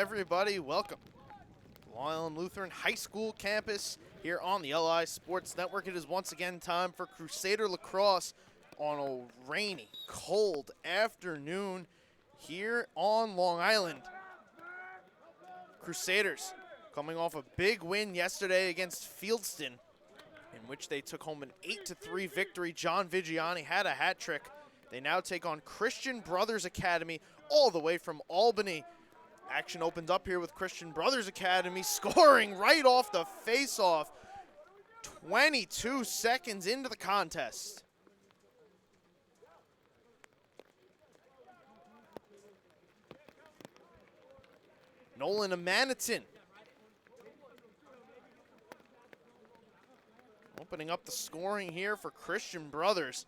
everybody. Welcome to Long Island Lutheran High School campus here on the LI Sports Network. It is once again time for Crusader lacrosse on a rainy, cold afternoon here on Long Island. Crusaders coming off a big win yesterday against Fieldston, in which they took home an 8-3 victory. John Vigiani had a hat trick. They now take on Christian Brothers Academy all the way from Albany. Action opens up here with Christian Brothers Academy scoring right off the face-off. 22 seconds into the contest. Nolan Amanitin opening up the scoring here for Christian Brothers.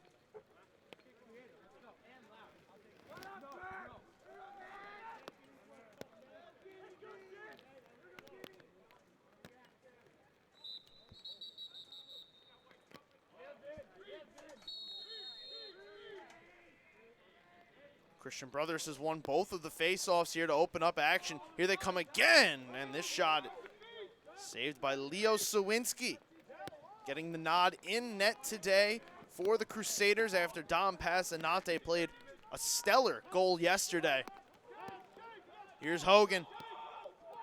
Christian Brothers has won both of the face-offs here to open up action. Here they come again, and this shot saved by Leo Sawinski. Getting the nod in net today for the Crusaders after Dom Passanante played a stellar goal yesterday. Here's Hogan.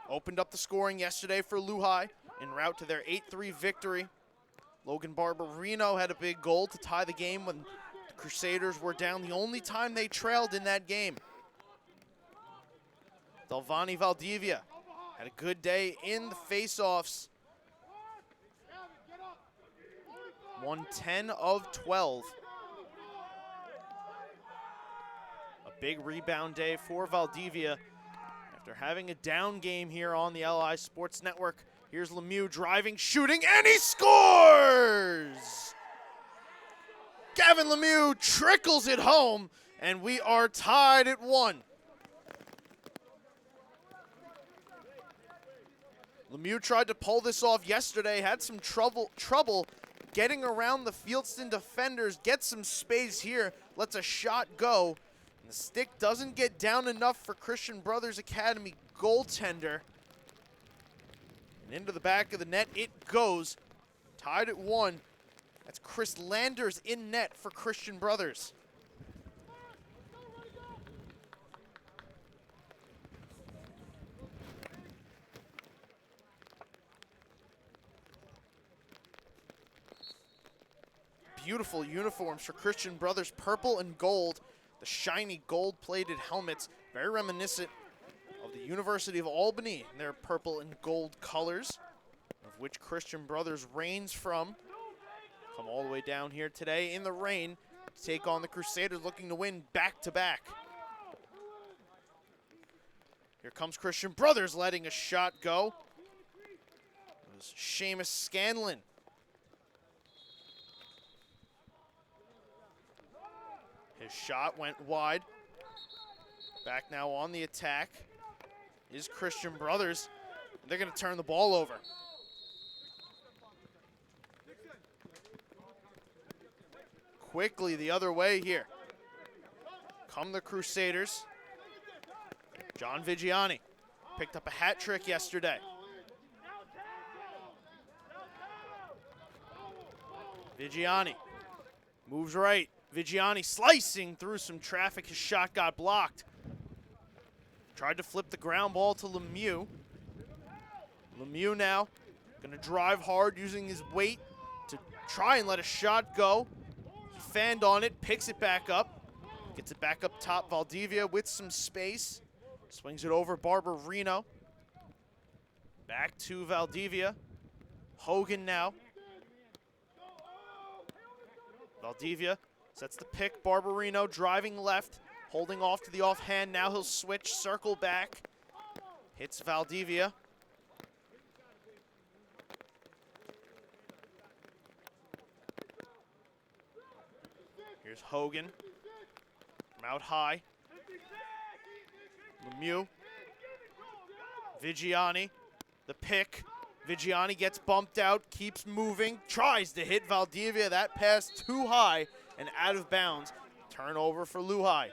Opened up the scoring yesterday for Luhi en route to their 8-3 victory. Logan Barbarino had a big goal to tie the game when the Crusaders were down the only time they trailed in that game. Delvani Valdivia had a good day in the face-offs. Won 10 of 12. A big rebound day for Valdivia after having a down game here on the LI Sports Network. Here's Lemieux driving, shooting, and he scores! Gavin Lemieux trickles it home, and we are tied at 1. Lemieux tried to pull this off yesterday, had some trouble getting around the Fieldston defenders, gets some space here, lets a shot go. And the stick doesn't get down enough for Christian Brothers Academy goaltender. And into the back of the net it goes. Tied at 1. That's Chris Landers in net for Christian Brothers. Beautiful uniforms for Christian Brothers, purple and gold. The shiny gold-plated helmets, very reminiscent of the University of Albany in their purple and gold colors, of which Christian Brothers reigns from. Come all the way down here today in the rain to take on the Crusaders, looking to win back-to-back. Here comes Christian Brothers letting a shot go. It was Seamus Scanlon. His shot went wide. Back now on the attack is Christian Brothers. They're going to turn the ball over. Quickly the other way here. Come the Crusaders. John Vigiani picked up a hat trick yesterday. Vigiani moves right. Vigiani slicing through some traffic. His shot got blocked. Tried to flip the ground ball to Lemieux. Lemieux now going to drive hard using his weight to try and let a shot go. He fanned on it, picks it back up. Gets it back up top. Valdivia with some space. Swings it over Barbarino. Back to Valdivia. Hogan now. Valdivia sets the pick. Barbarino driving left, holding off to the offhand. Now he'll switch, circle back. Hits Valdivia. Here's Hogan from out high. Lemieux. Vigiani. The pick. Vigiani gets bumped out, keeps moving, tries to hit Valdivia. That pass too high and out of bounds. Turnover for Luhi.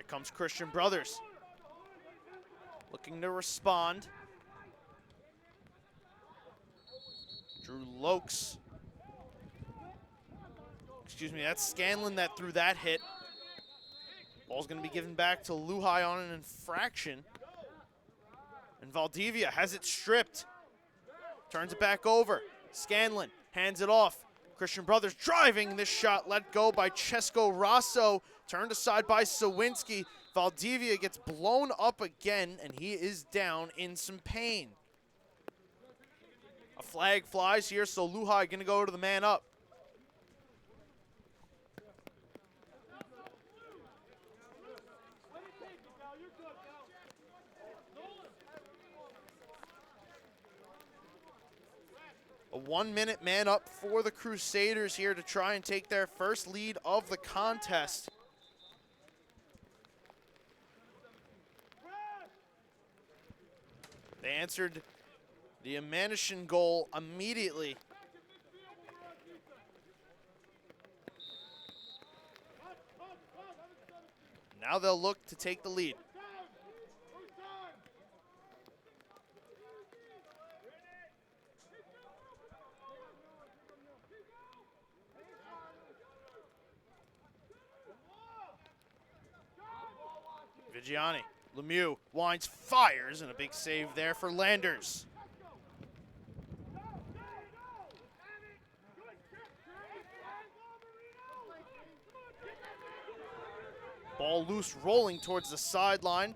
comes Christian Brothers. Looking to respond. Drew Lokes. Excuse me, that's Scanlon that threw that hit. Ball's going to be given back to Luhai on an infraction. And Valdivia has it stripped. Turns it back over. Scanlon hands it off. Christian Brothers driving this shot, let go by Chesko Rosso. Turned aside by Sawinski. Valdivia gets blown up again, and he is down in some pain. A flag flies here, so Luhai going to go to the man up. A 1-minute man up for the Crusaders here to try and take their first lead of the contest. They answered the Amanishin goal immediately. Now they'll look to take the lead. Vigiani, Lemieux winds, fires, and a big save there for Landers. Ball loose, rolling towards the sideline.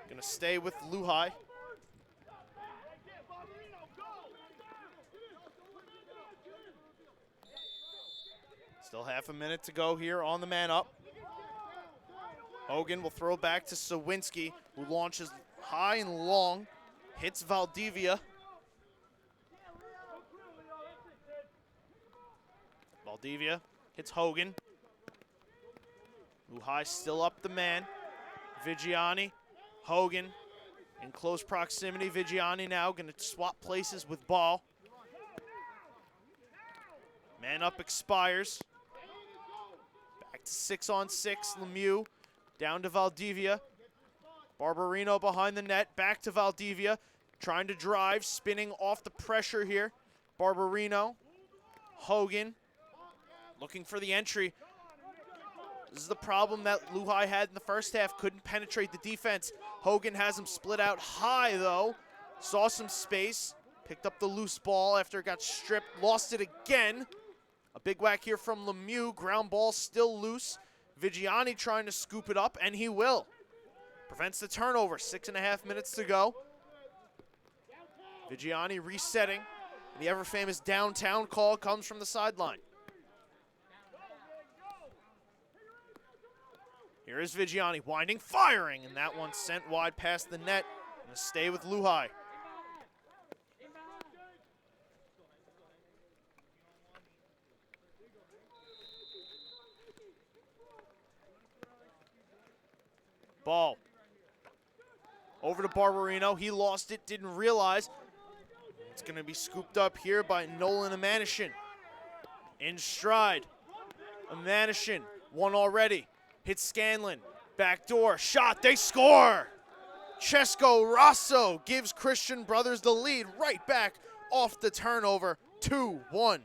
Gonna stay with Luhai. Still half a minute to go here on the man up. Hogan will throw back to Sawinski, who launches high and long, hits Valdivia. Valdivia hits Hogan. Luhai still up the man. Vigiani, Hogan in close proximity. Vigiani now going to swap places with ball. Man up expires. Back to 6-on-6, Lemieux. Down to Valdivia. Barbarino behind the net. Back to Valdivia. Trying to drive. Spinning off the pressure here. Barbarino. Hogan. Looking for the entry. This is the problem that Luhai had in the first half. Couldn't penetrate the defense. Hogan has him split out high, though. Saw some space. Picked up the loose ball after it got stripped. Lost it again. A big whack here from Lemieux. Ground ball still loose. Vigiani trying to scoop it up, and he will. Prevents the turnover. 6.5 minutes to go. Vigiani resetting. The ever-famous downtown call comes from the sideline. Here is Vigiani winding, firing, and that one sent wide past the net. Gonna stay with Luhai. Ball. Over to Barbarino. He lost it, didn't realize. It's going to be scooped up here by Nolan Amanishin. In stride. Amanishin, one already. Hits Scanlon. Back door. Shot. They score. Chesko Rosso gives Christian Brothers the lead right back off the turnover. 2-1.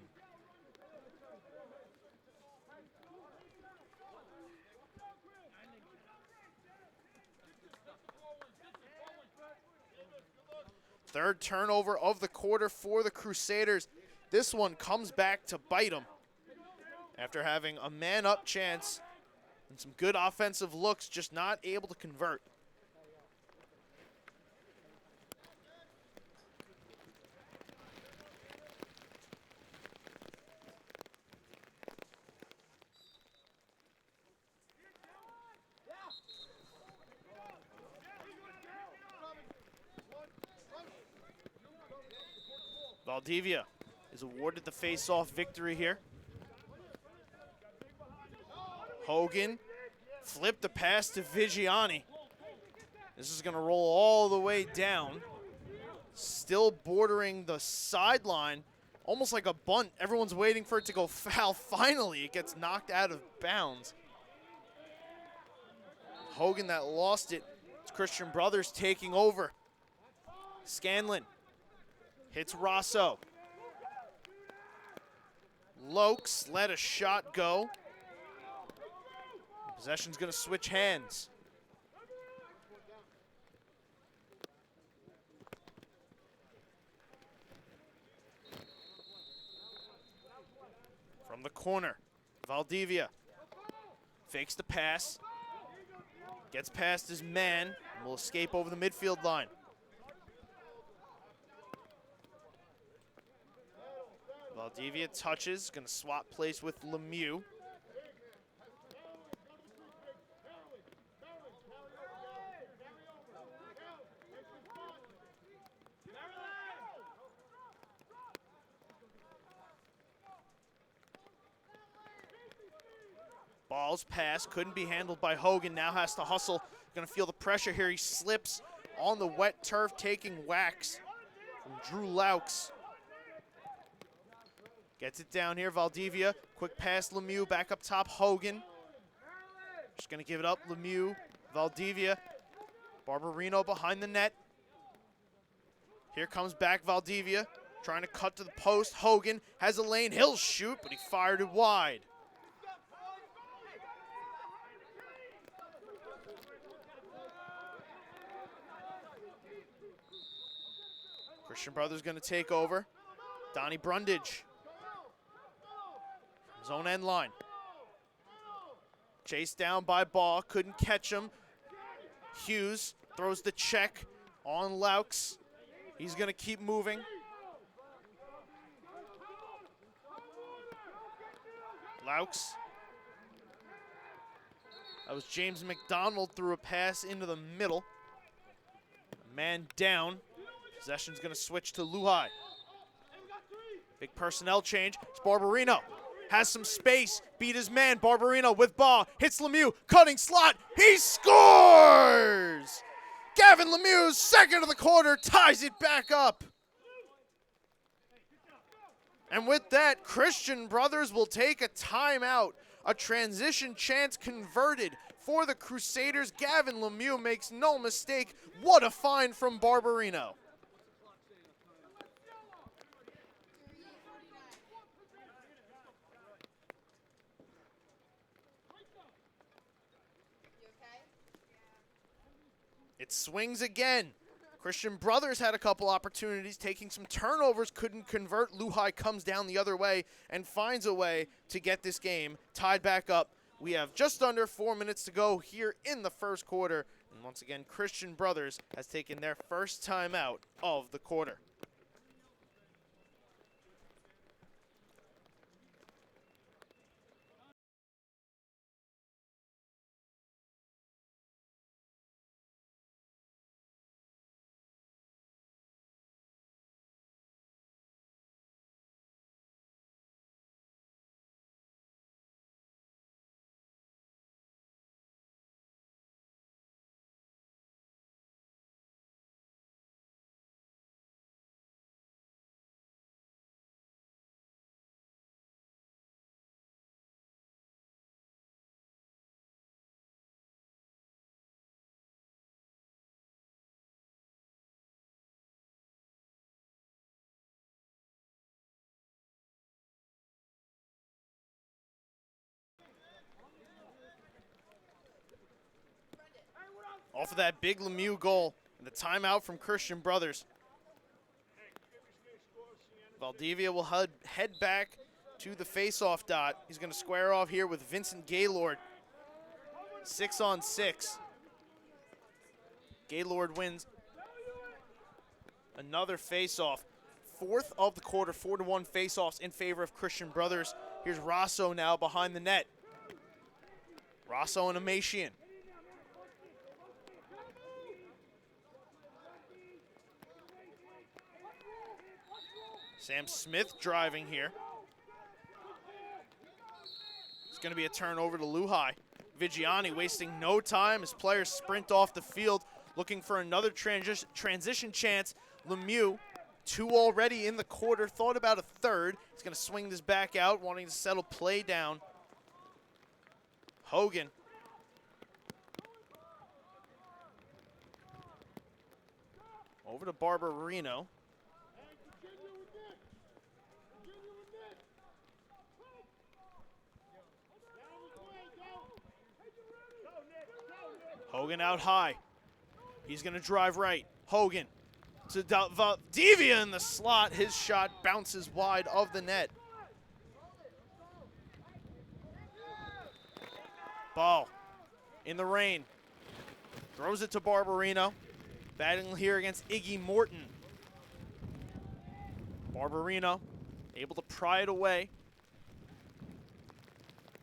Third turnover of the quarter for the Crusaders. This one comes back to bite them. After having a man-up chance and some good offensive looks, just not able to convert. Valdivia is awarded the face-off victory here. Hogan flipped the pass to Vigiani. This is going to roll all the way down. Still bordering the sideline, almost like a bunt. Everyone's waiting for it to go foul. Finally, it gets knocked out of bounds. Hogan that lost it. It's Christian Brothers taking over. Scanlon hits Rosso. Lokes let a shot go. Possession's going to switch hands. From the corner, Valdivia fakes the pass, gets past his man, and will escape over the midfield line. Valdivia touches, going to swap place with Lemieux. Ball's pass, couldn't be handled by Hogan, now has to hustle. Gonna feel the pressure here, he slips on the wet turf, taking whacks from Drew Laux. Gets it down here, Valdivia, quick pass Lemieux, back up top, Hogan. Just gonna give it up, Lemieux, Valdivia. Barbarino behind the net. Here comes back Valdivia, trying to cut to the post. Hogan has a lane, he'll shoot, but he fired it wide. Christian Brothers going to take over. Donnie Brundage. Zone end line. Chased down by Ball, couldn't catch him. Hughes throws the check on Laux. He's going to keep moving. Laux. That was James McDonald, threw a pass into the middle. Man down. Possession's going to switch to Luhai. Big personnel change. It's Barbarino. Has some space. Beat his man. Barbarino with ball. Hits Lemieux. Cutting slot. He scores! Gavin Lemieux's second of the quarter ties it back up. And with that, Christian Brothers will take a timeout. A transition chance converted for the Crusaders. Gavin Lemieux makes no mistake. What a find from Barbarino. It swings again. Christian Brothers had a couple opportunities, taking some turnovers, couldn't convert. Luhai comes down the other way and finds a way to get this game tied back up. We have just under 4 minutes to go here in the first quarter. And once again, Christian Brothers has taken their first timeout of the quarter. Off of that big Lemieux goal, and the timeout from Christian Brothers. Valdivia will head back to the face-off dot. He's going to square off here with Vincent Gaylord. 6-on-6. Gaylord wins another face-off. Fourth of the quarter, 4-1 face-offs in favor of Christian Brothers. Here's Rosso now behind the net. Rosso and Amatian. Sam Smith driving here. It's going to be a turnover to Luhai. Vigiani wasting no time as players sprint off the field, looking for another transition chance. Lemieux, 2 already in the quarter, thought about a third. He's going to swing this back out, wanting to settle play down. Hogan Over to Barbarino. Hogan out high. He's going to drive right. Hogan to Valdivia in the slot. His shot bounces wide of the net. Ball in the rain. Throws it to Barbarino. Batting here against Iggy Morton. Barbarino able to pry it away.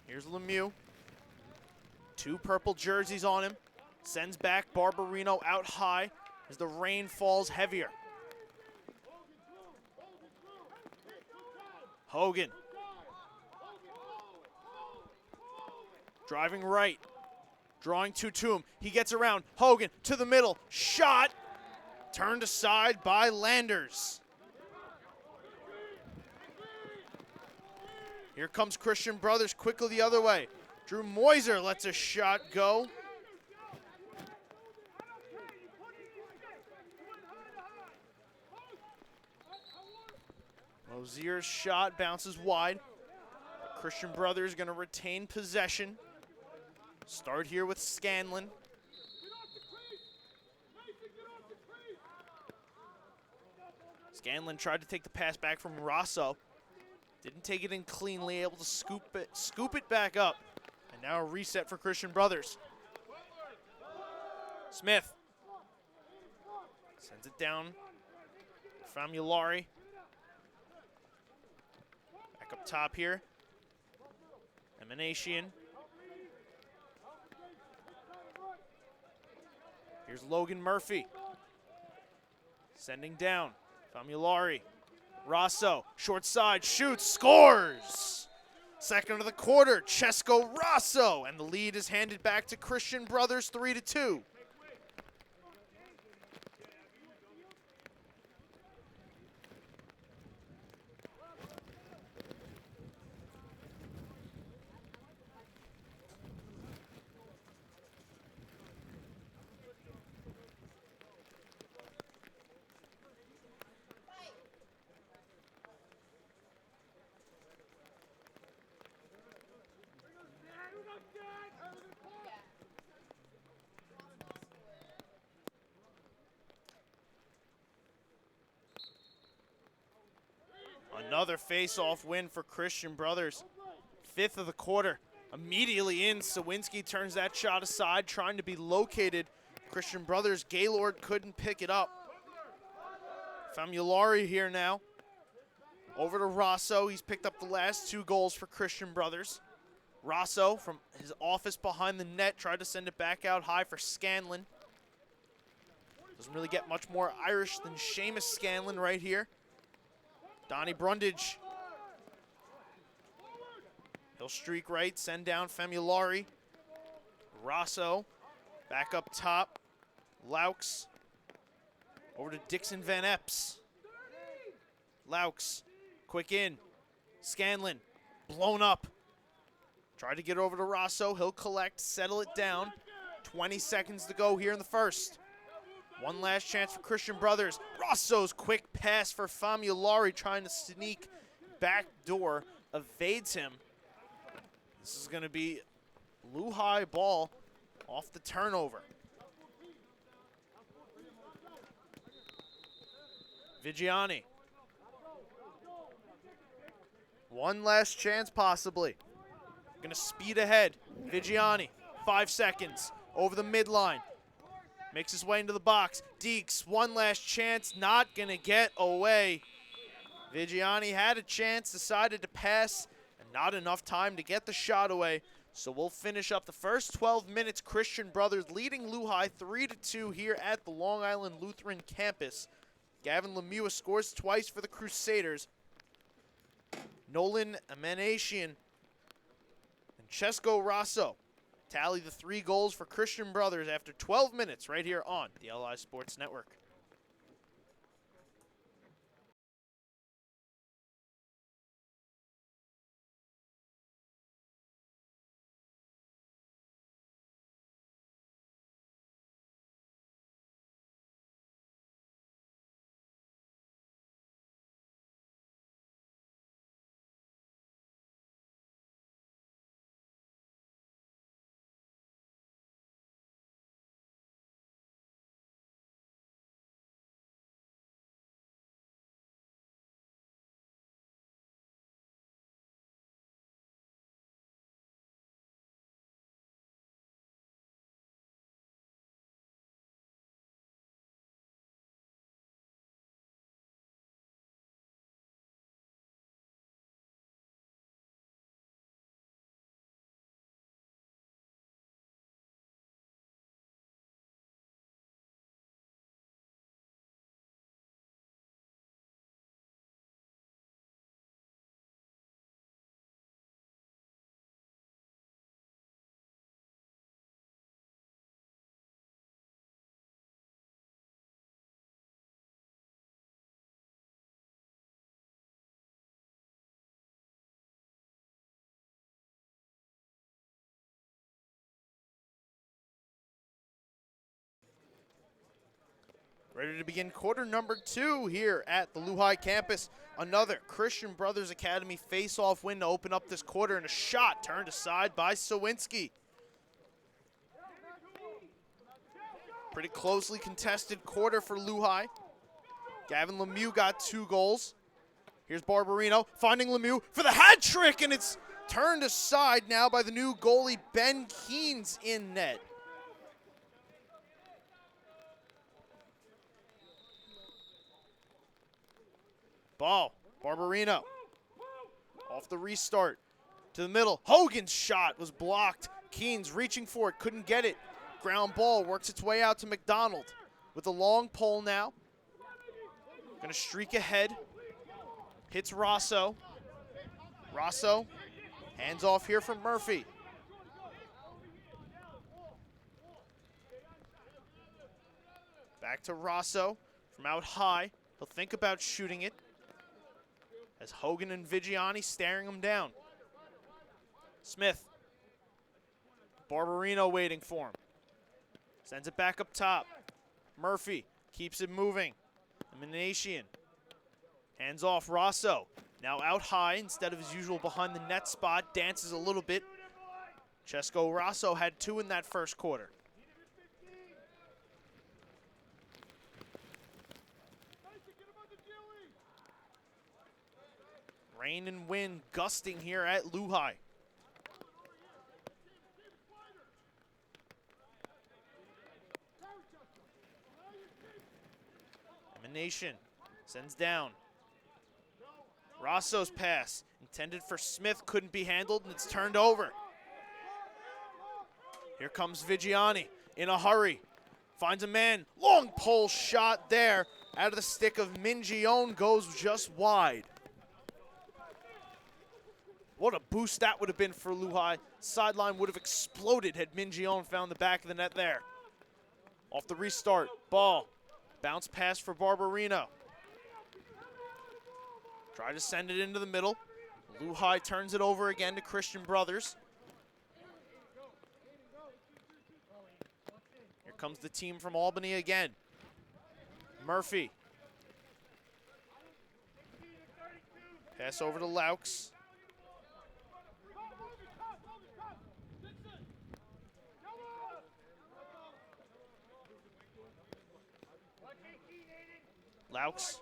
Here's Lemieux. 2 purple jerseys on him. Sends back Barbarino out high as the rain falls heavier. Hogan. Driving right. Drawing 2 to him. He gets around. Hogan to the middle. Shot. Turned aside by Landers. Here comes Christian Brothers quickly the other way. Drew Moiser lets a shot go. Rozier's shot bounces wide. Christian Brothers going to retain possession. Start here with Scanlon. Scanlon tried to take the pass back from Rosso. Didn't take it in cleanly, able to scoop it back up. And now a reset for Christian Brothers. Smith sends it down. Famulari. Back up top here. Emanation. Here's Logan Murphy. Sending down. Famulari. Rosso, short side, shoots, scores! Second of the quarter, Chesco Rosso, and the lead is handed back to Christian Brothers 3-2. Another face-off win for Christian Brothers. 5th of the quarter. Immediately in, Sawinski turns that shot aside, trying to be located. Christian Brothers, Gaylord couldn't pick it up. Famulari here now. Over to Rosso. He's picked up the last 2 goals for Christian Brothers. Rosso from his office behind the net tried to send it back out high for Scanlon. Doesn't really get much more Irish than Seamus Scanlon right here. Donnie Brundage. He'll streak right, send down Famulari. Rosso, back up top. Laux, over to Dixon Van Epps. Laux, quick in. Scanlon, blown up. Tried to get over to Rosso, he'll collect, settle it down. 20 seconds to go here in the first. One last chance for Christian Brothers. Rosso's quick pass for Famulari, trying to sneak back door, evades him. This is going to be Luhi ball off the turnover. Vigiani. One last chance possibly. Going to speed ahead. Vigiani, 5 seconds, over the midline. Makes his way into the box. Deeks, one last chance, not going to get away. Vigiani had a chance, decided to pass, and not enough time to get the shot away. So we'll finish up the first 12 minutes. Christian Brothers leading Luhi 3-2 here at the Long Island Lutheran campus. Gavin Lemieux scores twice for the Crusaders. Nolan Emanation and Chesco Rosso tally the 3 goals for Christian Brothers after 12 minutes right here on the LI Sports Network. Ready to begin quarter number 2 here at the Luhi campus. Another Christian Brothers Academy face-off win to open up this quarter, and a shot turned aside by Sawinski. Pretty closely contested quarter for Luhi. Gavin Lemieux got 2 goals. Here's Barbarino finding Lemieux for the hat trick, and it's turned aside now by the new goalie, Ben Keynes, in net. Ball, Barbarino, off the restart, to the middle. Hogan's shot was blocked. Keynes reaching for it, couldn't get it. Ground ball works its way out to McDonald with a long pole now. Gonna streak ahead. Hits Rosso. Rosso, hands off here from Murphy. Back to Rosso from out high. He'll think about shooting it, as Hogan and Vigiani staring him down. Smith. Barbarino waiting for him. Sends it back up top. Murphy keeps it moving. Elimination. Hands off Rosso. Now out high instead of his usual behind the net spot. Dances a little bit. Chesko Rosso had 2 in that first quarter. Rain and wind gusting here at Luhi. Emanation sends down. Rosso's pass intended for Smith couldn't be handled, and it's turned over. Here comes Vigiani in a hurry. Finds a man. Long pole shot there. Out of the stick of Mingione, goes just wide. What a boost that would have been for Luhi. Sideline would have exploded had Mingione found the back of the net there. Off the restart, ball. Bounce pass for Barbarino. Try to send it into the middle. Luhi turns it over again to Christian Brothers. Here comes the team from Albany again. Murphy. Pass over to Laux. Laux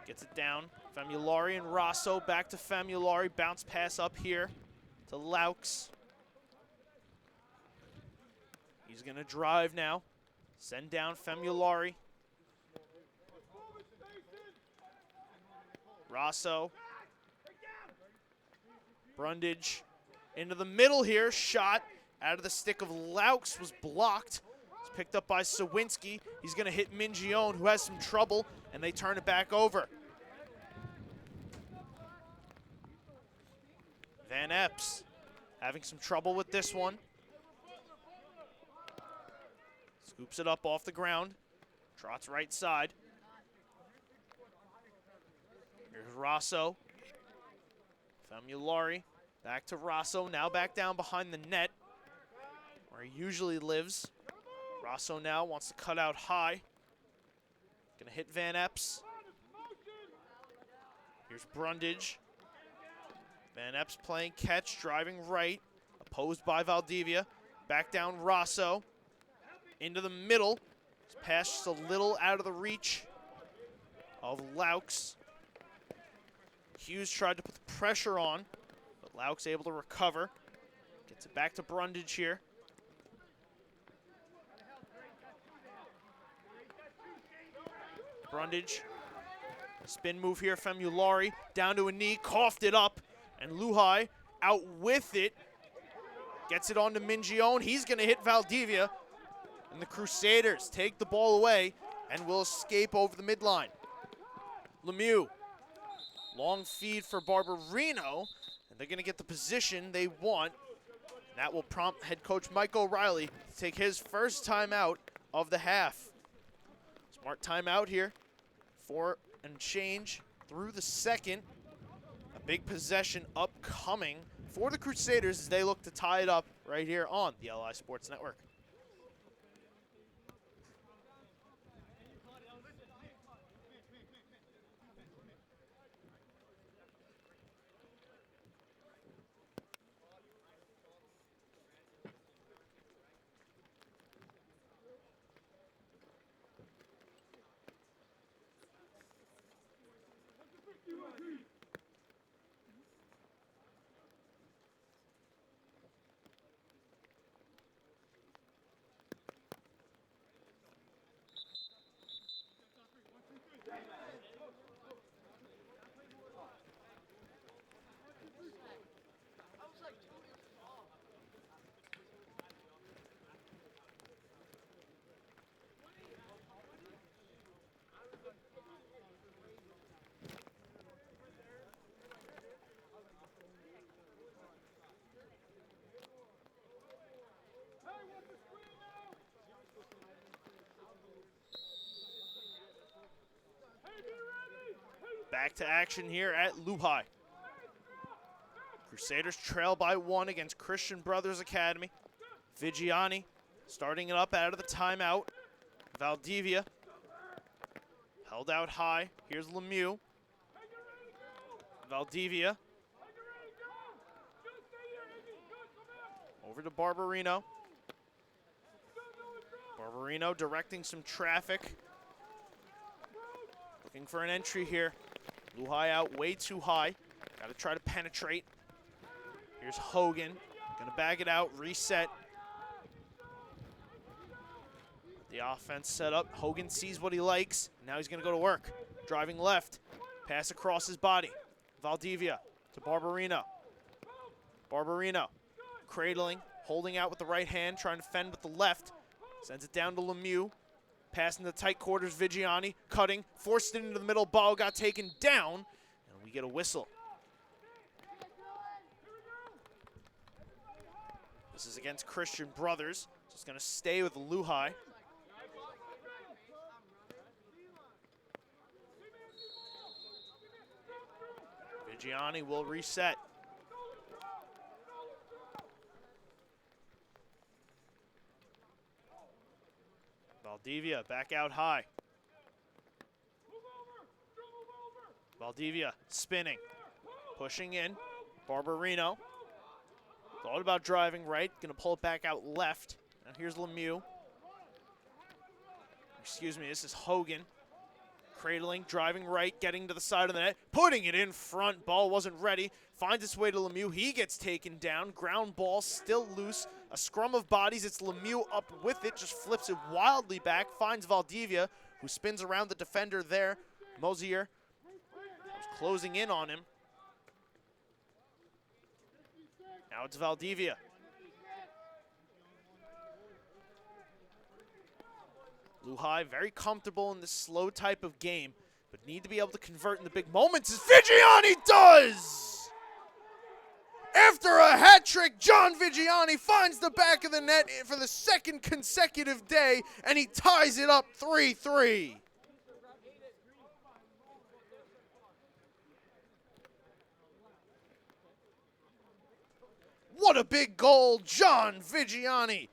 gets it down. Famulari and Rosso back to Famulari. Bounce pass up here to Laux. He's going to drive now. Send down Famulari. Rosso. Brundage into the middle here. Shot out of the stick of Laux was blocked. It's picked up by Sawinski. He's going to hit Mingione, who has some trouble, and they turn it back over. Van Epps having some trouble with this one. Scoops it up off the ground. Trots right side. Here's Rosso. Famulari. Back to Rosso. Now back down behind the net, where he usually lives. Rosso now wants to cut out high. Gonna hit Van Epps. Here's Brundage. Van Epps playing catch, driving right. Opposed by Valdivia. Back down Rosso. Into the middle. His pass just a little out of the reach of Laux. Hughes tried to put the pressure on, but Laux able to recover. Gets it back to Brundage here. Brundage. Spin move here, Famulari. Down to a knee, coughed it up, and Luhi out with it. Gets it on to Mingione. He's going to hit Valdivia, and the Crusaders take the ball away and will escape over the midline. Lemieux. Long feed for Barbarino, and they're going to get the position they want. That will prompt head coach Mike O'Reilly to take his first timeout of the half. Smart timeout here. 4 and change through the second. A big possession upcoming for the Crusaders as they look to tie it up right here on the LI Sports Network. Back to action here at Luhi. Crusaders trail by 1 against Christian Brothers Academy. Vigiani starting it up out of the timeout. Valdivia held out high. Here's Lemieux. Valdivia. Over to Barbarino. Barbarino directing some traffic. Looking for an entry here. Luhi out way too high. Got to try to penetrate. Here's Hogan. Gonna bag it out, reset. The offense set up. Hogan sees what he likes. Now he's gonna go to work. Driving left. Pass across his body. Valdivia to Barbarino. Barbarino cradling, holding out with the right hand, trying to fend with the left. Sends it down to Lemieux. Passing the tight quarters, Vigiani, cutting, forced it into the middle, ball got taken down, and we get a whistle. This is against Christian Brothers, so it's gonna stay with Luhi. Vigiani will reset. Valdivia back out high. Valdivia spinning, pushing in. Barbarino thought about driving right, gonna pull it back out left. Now here's Lemieux. Excuse me, this is Hogan. Cradling, driving right, getting to the side of the net, putting it in front. Ball wasn't ready. Finds its way to Lemieux. He gets taken down. Ground ball still loose. A scrum of bodies. It's Lemieux up with it. Just flips it wildly back. Finds Valdivia, who spins around the defender there. Mosier was closing in on him. Now it's Valdivia. Luhi very comfortable in this slow type of game, but need to be able to convert in the big moments as Vigiani does! After a hat trick, John Vigiani finds the back of the net for the second consecutive day, and he ties it up 3-3. What a big goal, John Vigiani.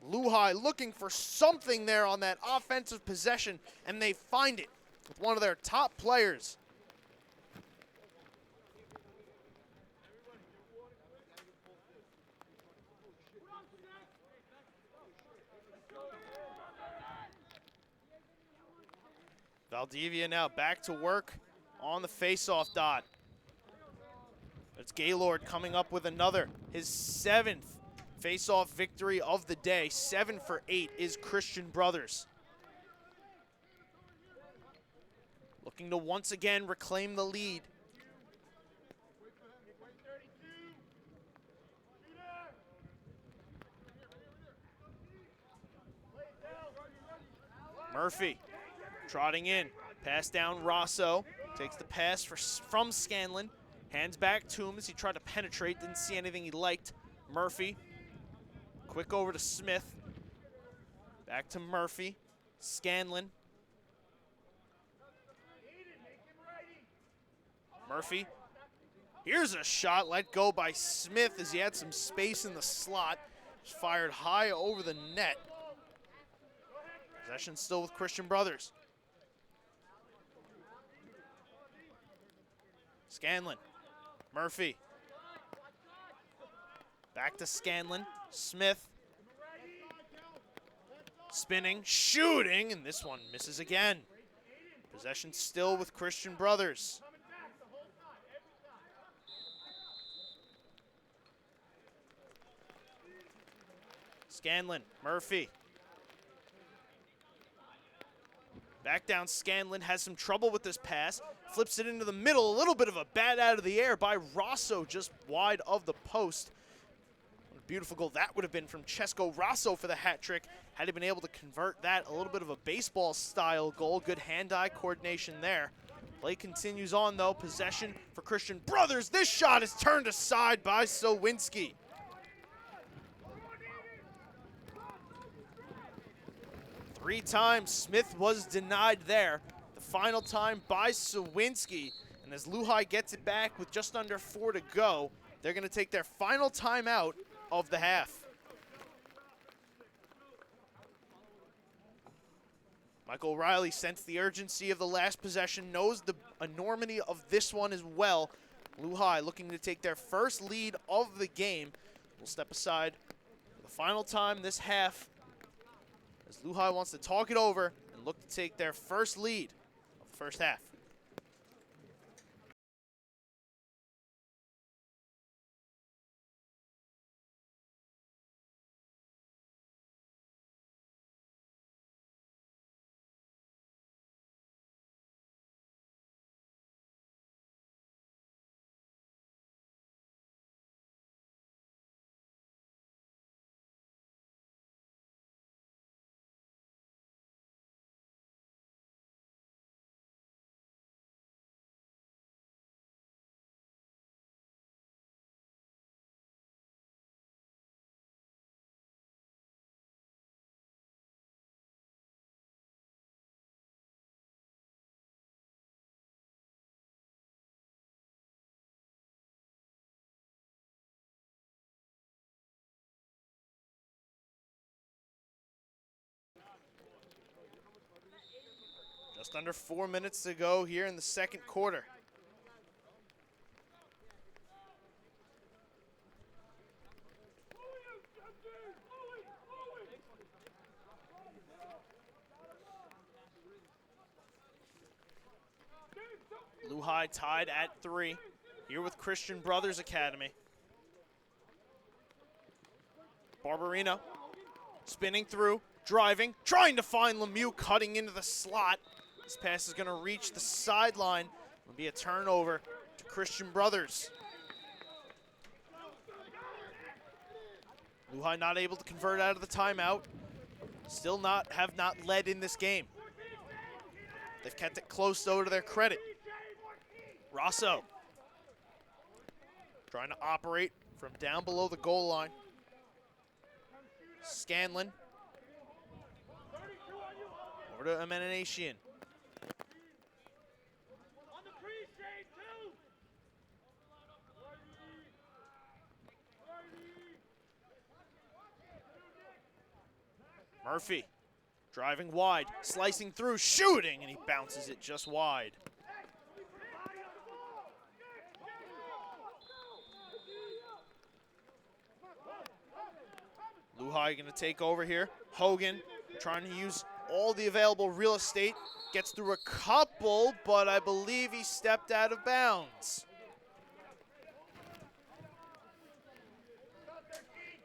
Luhi looking for something there on that offensive possession, and they find it with one of their top players. Valdivia now back to work on the face-off dot. It's Gaylord coming up with another, his 7th face-off victory of the day. 7 for 8 is Christian Brothers. Looking to once again reclaim the lead. Murphy trotting in. Pass down Rosso. Takes the pass from Scanlon. Hands back to him as he tried to penetrate. Didn't see anything he liked. Murphy. Quick over to Smith. Back to Murphy. Scanlon. Murphy. Here's a shot let go by Smith as he had some space in the slot. Just fired high over the net. Possession still with Christian Brothers. Scanlon. Murphy. Back to Scanlon. Smith. Spinning, shooting, and this one misses again. Possession still with Christian Brothers. Scanlon, Murphy. Back down Scanlon, has some trouble with this pass. Flips it into the middle, a little bit of a bat out of the air by Rosso, just wide of the post. What a beautiful goal that would have been from Chesko Rosso for the hat trick. Had he been able to convert that, a little bit of a baseball-style goal. Good hand-eye coordination there. Play continues on, though. Possession for Christian Brothers. This shot is turned aside by Sowinski. Three times Smith was denied there. The final time by Sawinski. And as Luhai gets it back with just under 4 to go, they're going to take their final timeout of the half. Michael Riley sensed the urgency of the last possession, knows the enormity of this one as well. Luhai looking to take their first lead of the game. We'll step aside for the final time this half as Luhai wants to talk it over and look to take their first lead of the first half. Just under 4 minutes to go here in the second quarter. Luhai tied at 3 here with Christian Brothers Academy. Barbarino spinning through, driving, trying to find Lemieux, cutting into the slot. This pass is going to reach the sideline. It'll be a turnover to Christian Brothers. Luhai not able to convert out of the timeout. Still have not led in this game. They've kept it close, though, to their credit. Rosso trying to operate from down below the goal line. Scanlon over to Amenanatian. Murphy driving wide, slicing through, shooting, and he bounces it just wide. Luhai going to take over here. Hogan trying to use all the available real estate. Gets through a couple, but I believe he stepped out of bounds.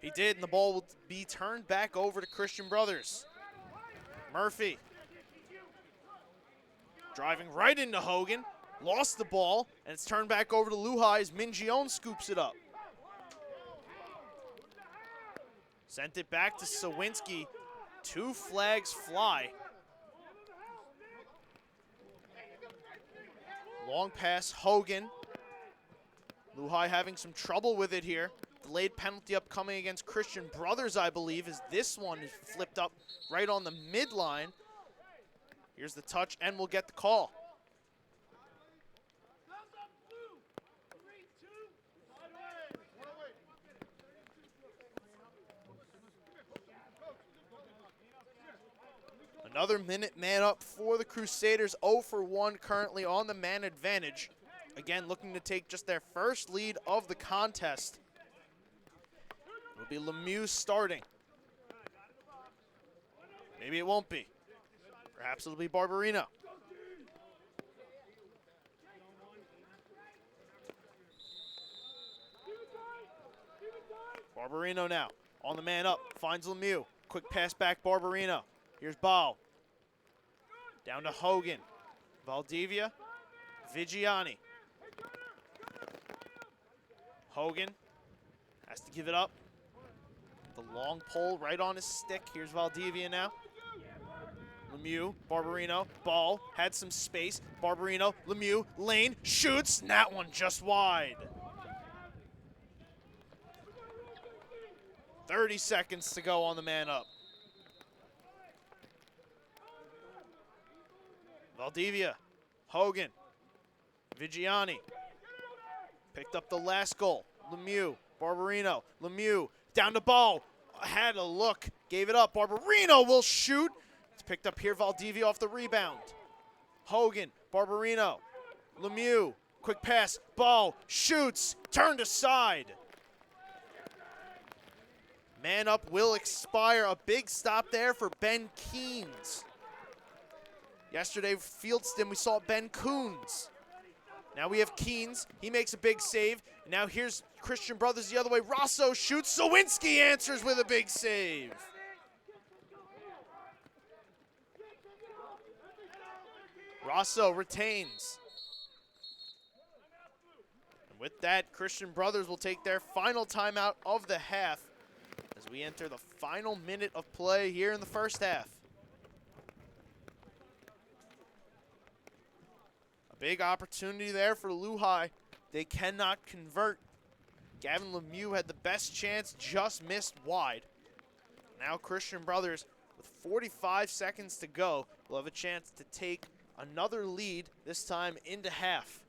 He did, and the ball will be turned back over to Christian Brothers. Murphy driving right into Hogan. Lost the ball, and it's turned back over to Luhai as Mingione scoops it up. Sent it back to Sawinski. 2 flags fly. Long pass, Hogan. Luhai having some trouble with it here. Delayed penalty upcoming against Christian Brothers, I believe, as this one is flipped up right on the midline. Here's the touch, and we'll get the call. Another minute man up for the Crusaders, 0 for 1 currently on the man advantage. Again, looking to take just their first lead of the contest. It'll be Lemieux starting. Maybe it won't be. Perhaps it'll be Barbarino. Barbarino now on the man up, finds Lemieux. Quick pass back, Barbarino. Here's Bao. Down to Hogan. Valdivia. Vigiani. Hogan has to give it up. The long pole right on his stick. Here's Valdivia now. Lemieux, Barbarino, ball, had some space. Barbarino, Lemieux, lane, shoots, and that one just wide. 30 seconds to go on the man up. Valdivia Hogan. Vigiani. Picked up the last goal. Lemieux. Barbarino. Lemieux. Down the ball. Had a look. Gave it up. Barbarino will shoot. It's picked up here. Valdivia off the rebound. Hogan. Barbarino. Lemieux. Quick pass. Ball. Shoots. Turned aside. Man up will expire. A big stop there for Ben Keens. Yesterday, Fieldston, we saw Ben Coons. Now we have Keens. He makes a big save. Now here's Christian Brothers the other way. Rosso shoots. Sawinski answers with a big save. Rosso retains. And with that, Christian Brothers will take their final timeout of the half as we enter the final minute of play here in the first half. A big opportunity there for Luhi. They cannot convert. Gavin Lemieux had the best chance, just missed wide. Now Christian Brothers, with 45 seconds to go, will have a chance to take another lead, this time into half.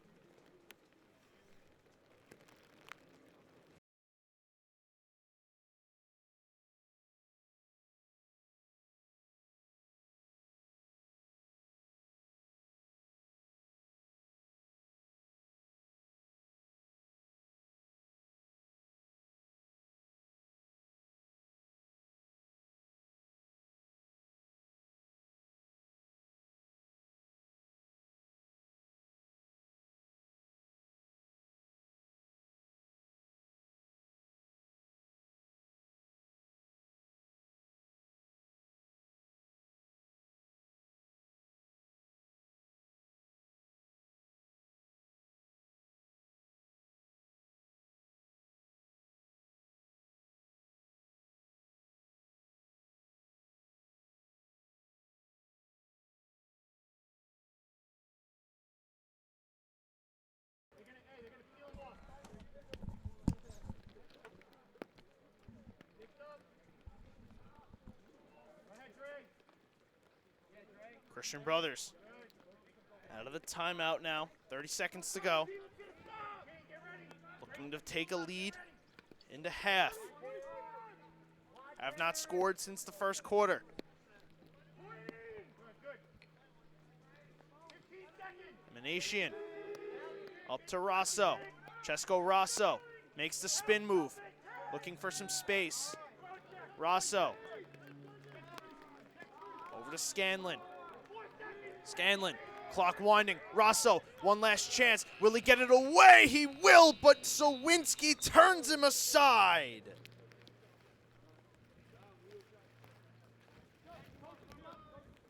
Christian Brothers out of the timeout now. 30 seconds to go. Looking to take a lead into half. Have not scored since the first quarter. Manatian up to Rosso. Chesco Rosso makes the spin move. Looking for some space. Rosso. Over to Scanlon. Scanlon, clock winding. Rosso, one last chance. Will he get it away? He will, but Sawinski turns him aside.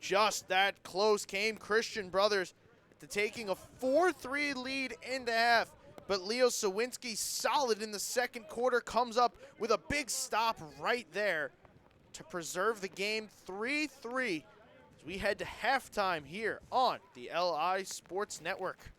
Just that close came Christian Brothers to taking a 4-3 lead into half. But Leo Sawinski, solid in the second quarter, comes up with a big stop right there to preserve the game 3-3. We head to halftime here on the LI Sports Network.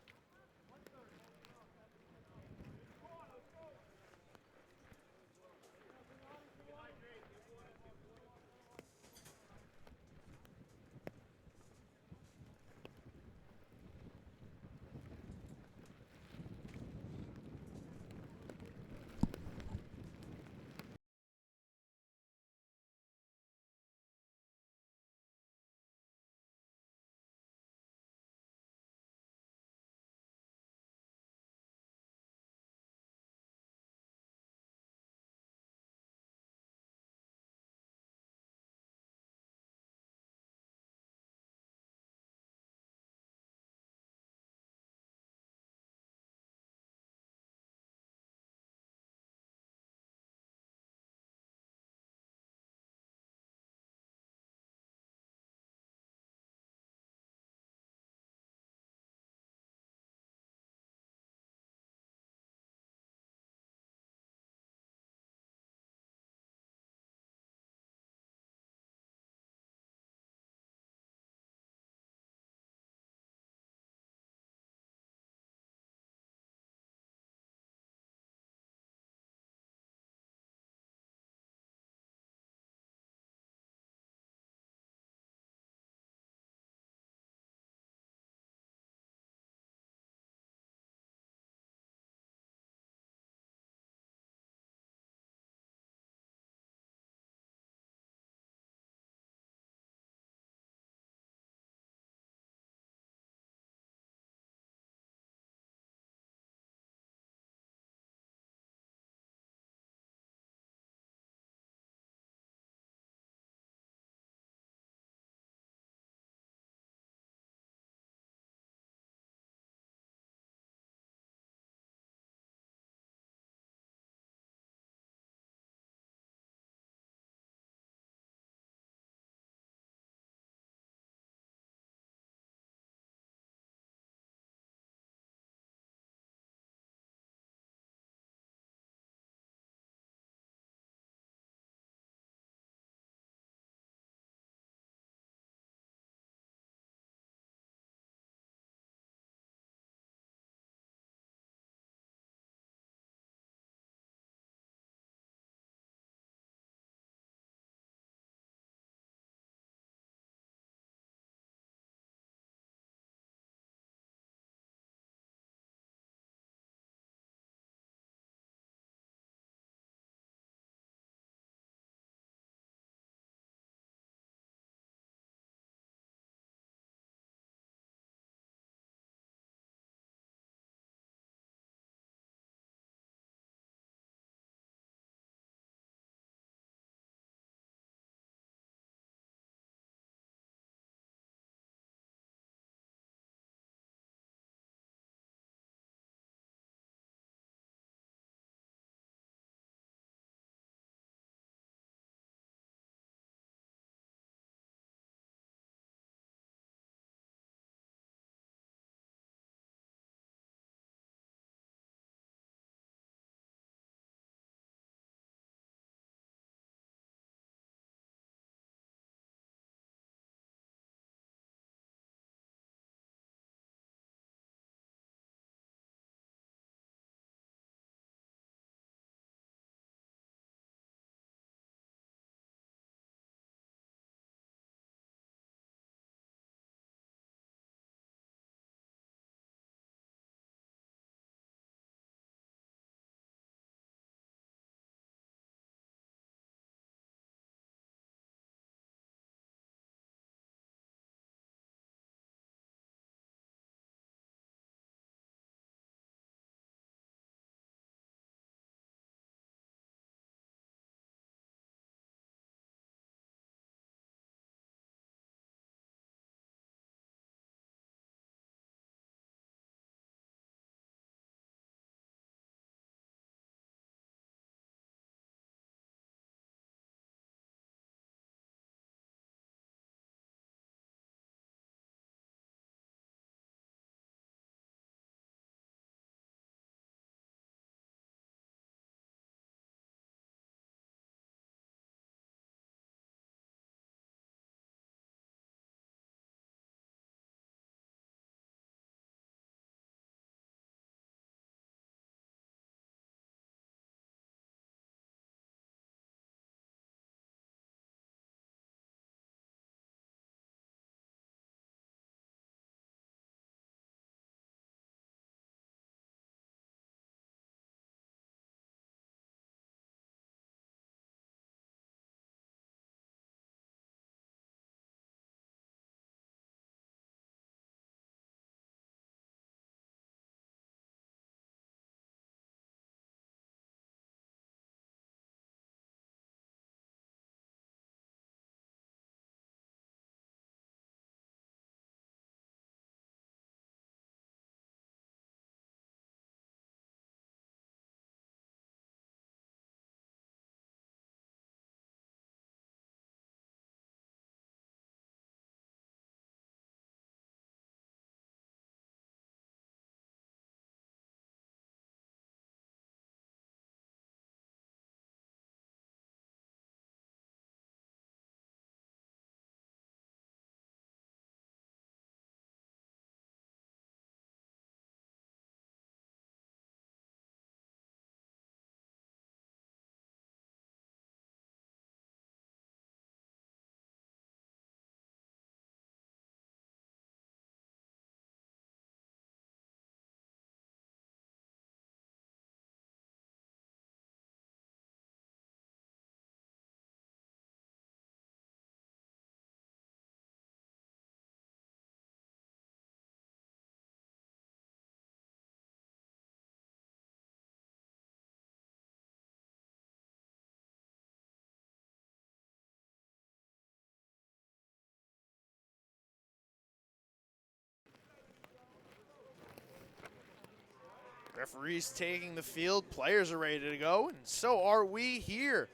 Referees taking the field, players are ready to go, and so are we here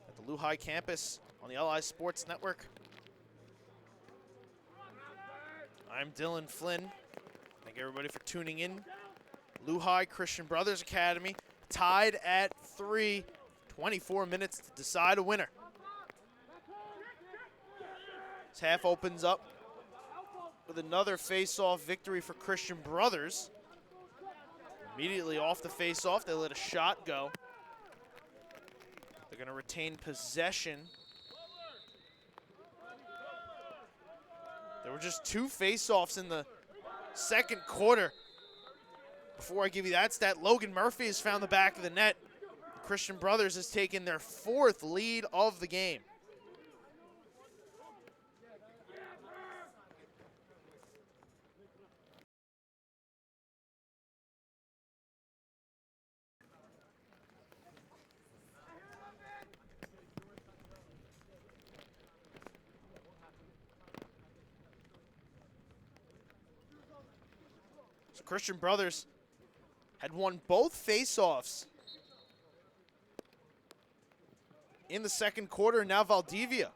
at the Luhi campus on the LI Sports Network. I'm Dylan Flynn. Thank everybody for tuning in. Luhi Christian Brothers Academy tied at 3, 24 minutes to decide a winner. This half opens up with another face-off victory for Christian Brothers. Immediately off the face-off, they let a shot go. They're going to retain possession. There were just 2 face-offs in the second quarter. Before I give you that stat, Logan Murphy has found the back of the net. Christian Brothers has taken their 4th lead of the game. So Christian Brothers had won both face-offs in the second quarter. Now Valdivia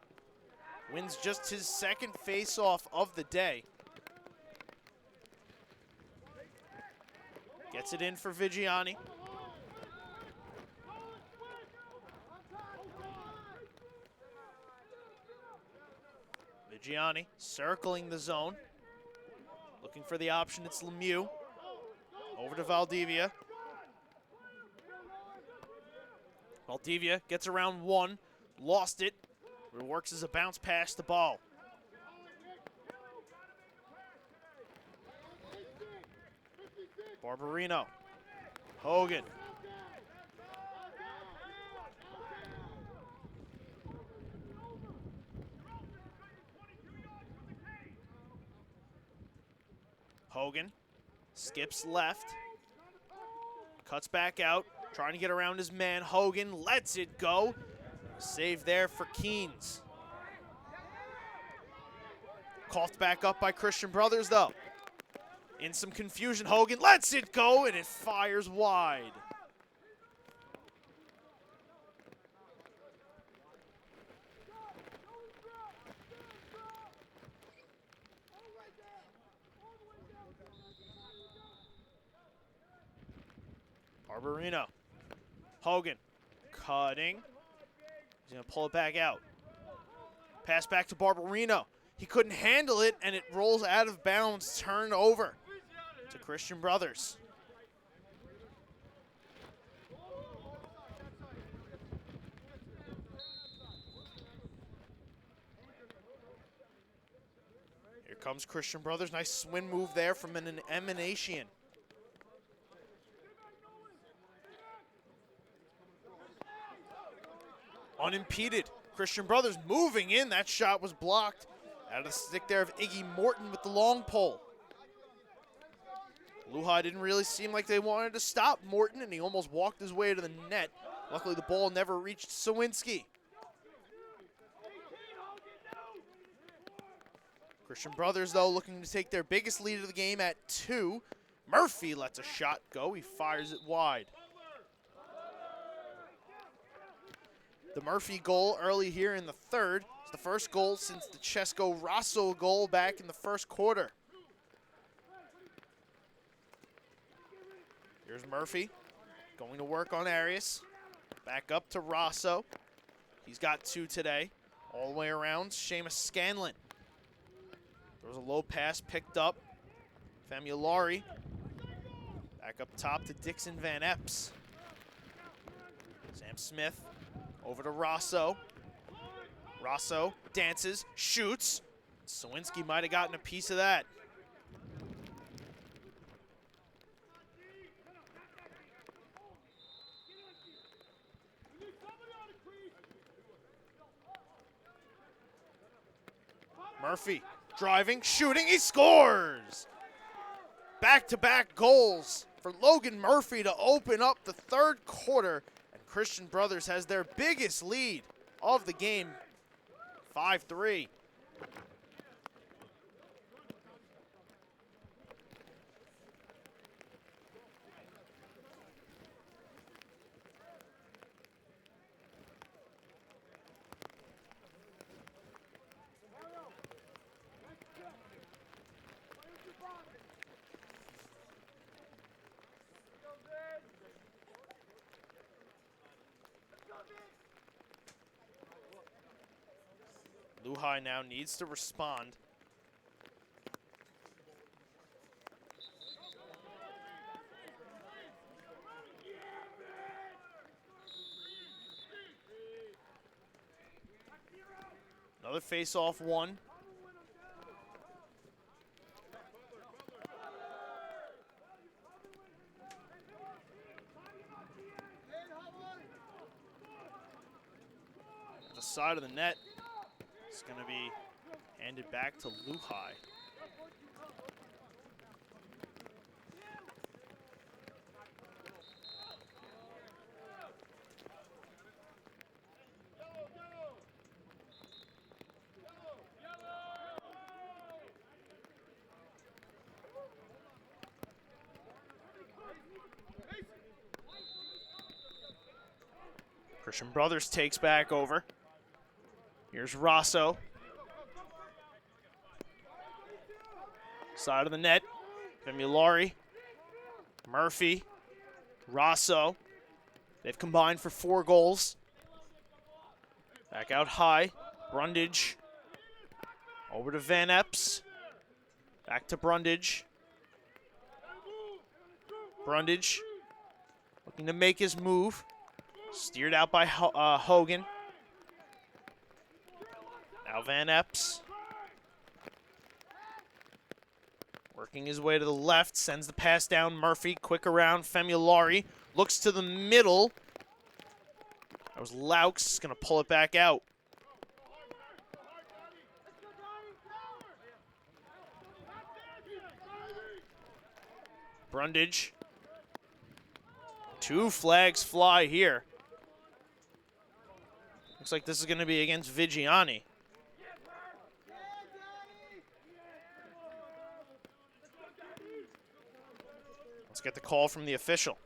wins just his 2nd face-off of the day. Gets it in for Vigiani. Vigiani circling the zone. Looking for the option, it's Lemieux. Over to Valdivia. Valdivia gets around 1, lost it. It works as a bounce pass the ball. Barbarino. Hogan. Hogan skips left, cuts back out, trying to get around his man. Hogan lets it go. Save there for Keynes. Coughed back up by Christian Brothers, though. In some confusion, Hogan lets it go, and it fires wide. Barbarino. Hogan cutting. He's going to pull it back out. Pass back to Barbarino. He couldn't handle it, and it rolls out of bounds, turned over to Christian Brothers. Here comes Christian Brothers. Nice swing move there from an Emanatian. Unimpeded. Christian Brothers moving in. That shot was blocked. Out of the stick there of Iggy Morton with the long pole. Luhi didn't really seem like they wanted to stop Morton, and he almost walked his way to the net. Luckily, the ball never reached Sawinski. Christian Brothers, though, looking to take their biggest lead of the game at 2. Murphy lets a shot go. He fires it wide. The Murphy goal early here in the 3rd. It's the first goal since the Chesco Rosso goal back in the first quarter. Here's Murphy going to work on Arias. Back up to Rosso. He's got 2 today. All the way around, Seamus Scanlon. There was a low pass picked up. Famulari. Back up top to Dixon Van Epps. Sam Smith. Over to Rosso. Rosso dances, shoots. Sawinski might have gotten a piece of that. Murphy driving, shooting, he scores! Back-to-back goals for Logan Murphy to open up the 3rd quarter. Christian Brothers has their biggest lead of the game, 5-3. Luhai now needs to respond. Another face-off one. At the side of the net, it's going to be handed back to Luhai. Christian Brothers takes back over. Here's Rosso. Side of the net. Femulari. Murphy. Rosso. They've combined for 4 goals. Back out high. Brundage. Over to Van Epps. Back to Brundage. Brundage looking to make his move. Steered out by Hogan. Now Van Epps. Working his way to the left, sends the pass down. Murphy, quick around. Femulari looks to the middle. That was Laux, going to pull it back out. Brundage. 2 flags fly here. Looks like this is going to be against Vigiani. Let's get the call from the official.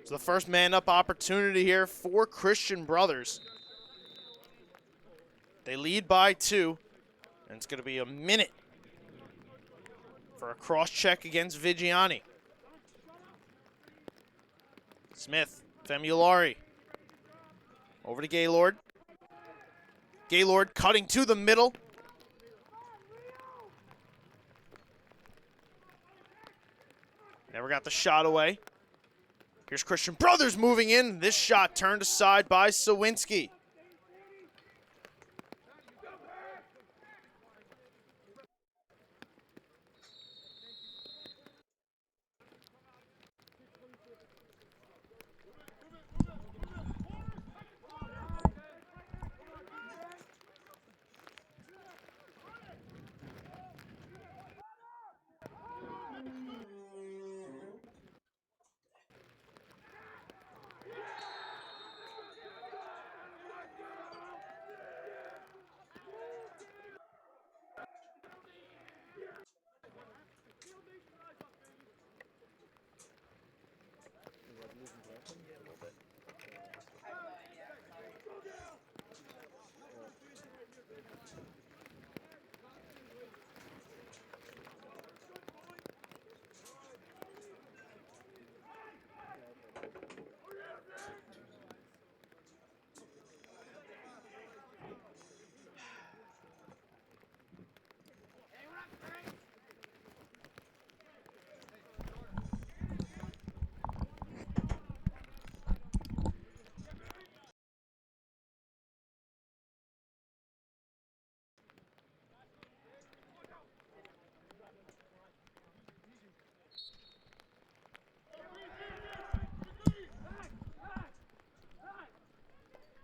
So the first man-up opportunity here for Christian Brothers. They lead by 2, and it's going to be a minute for a cross-check against Vigiani. Smith, Femulari, over to Gaylord. Gaylord cutting to the middle. Never got the shot away. Here's Christian Brothers moving in. This shot turned aside by Sawinski.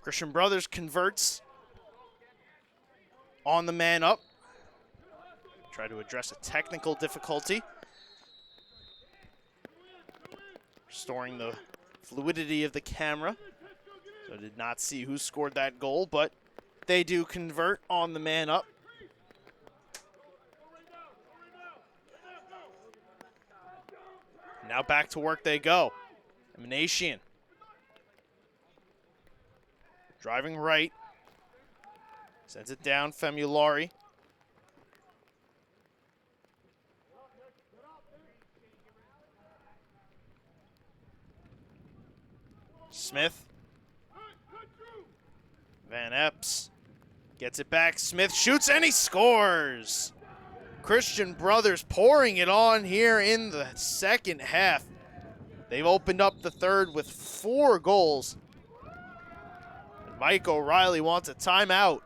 Christian Brothers converts on the man up. Try to address a technical difficulty. Restoring the fluidity of the camera. So I did not see who scored that goal, but they do convert on the man up. Now back to work they go. Emanation. Driving right. Sends it down, Famulari. Smith. Van Epps gets it back. Smith shoots and he scores. Christian Brothers pouring it on here in the second half. They've opened up the third with 4 goals. And Mike O'Reilly wants a timeout.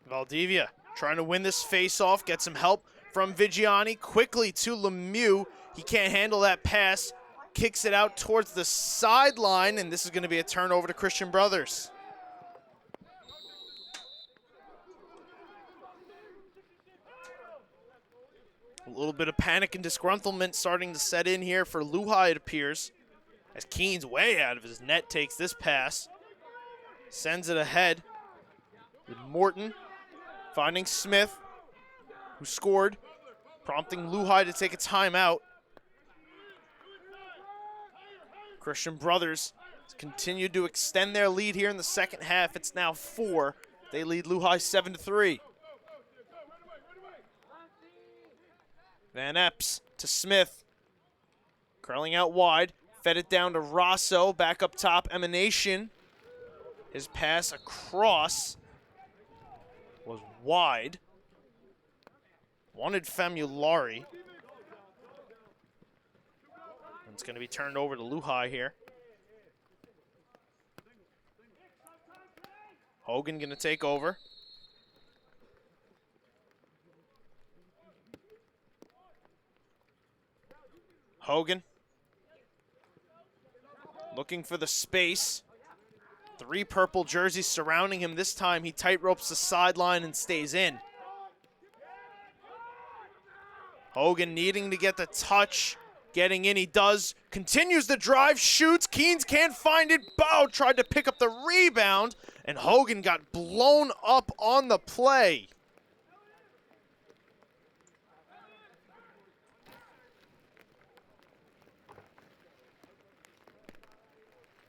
Valdivia trying to win this face-off, get some help from Vigiani. Quickly to Lemieux. He can't handle that pass. Kicks it out towards the sideline, and this is going to be a turnover to Christian Brothers. A little bit of panic and disgruntlement starting to set in here for Luhai, it appears. As Keen's way out of his net takes this pass. Sends it ahead with Morton. Finding Smith, who scored, prompting Luhai to take a timeout. Christian Brothers continued to extend their lead here in the second half. It's now 4. They lead Luhai 7-3. Van Epps to Smith. Curling out wide. Fed it down to Rosso. Back up top, Emanation. His pass across was wide. Wanted Famulari. It's going to be turned over to Luhai here. Hogan going to take over. Hogan looking for the space. 3 purple jerseys surrounding him. This time he tight ropes the sideline and stays in. Hogan needing to get the touch. Getting in, he does. Continues the drive, shoots. Keens can't find it. Bow tried to pick up the rebound, and Hogan got blown up on the play.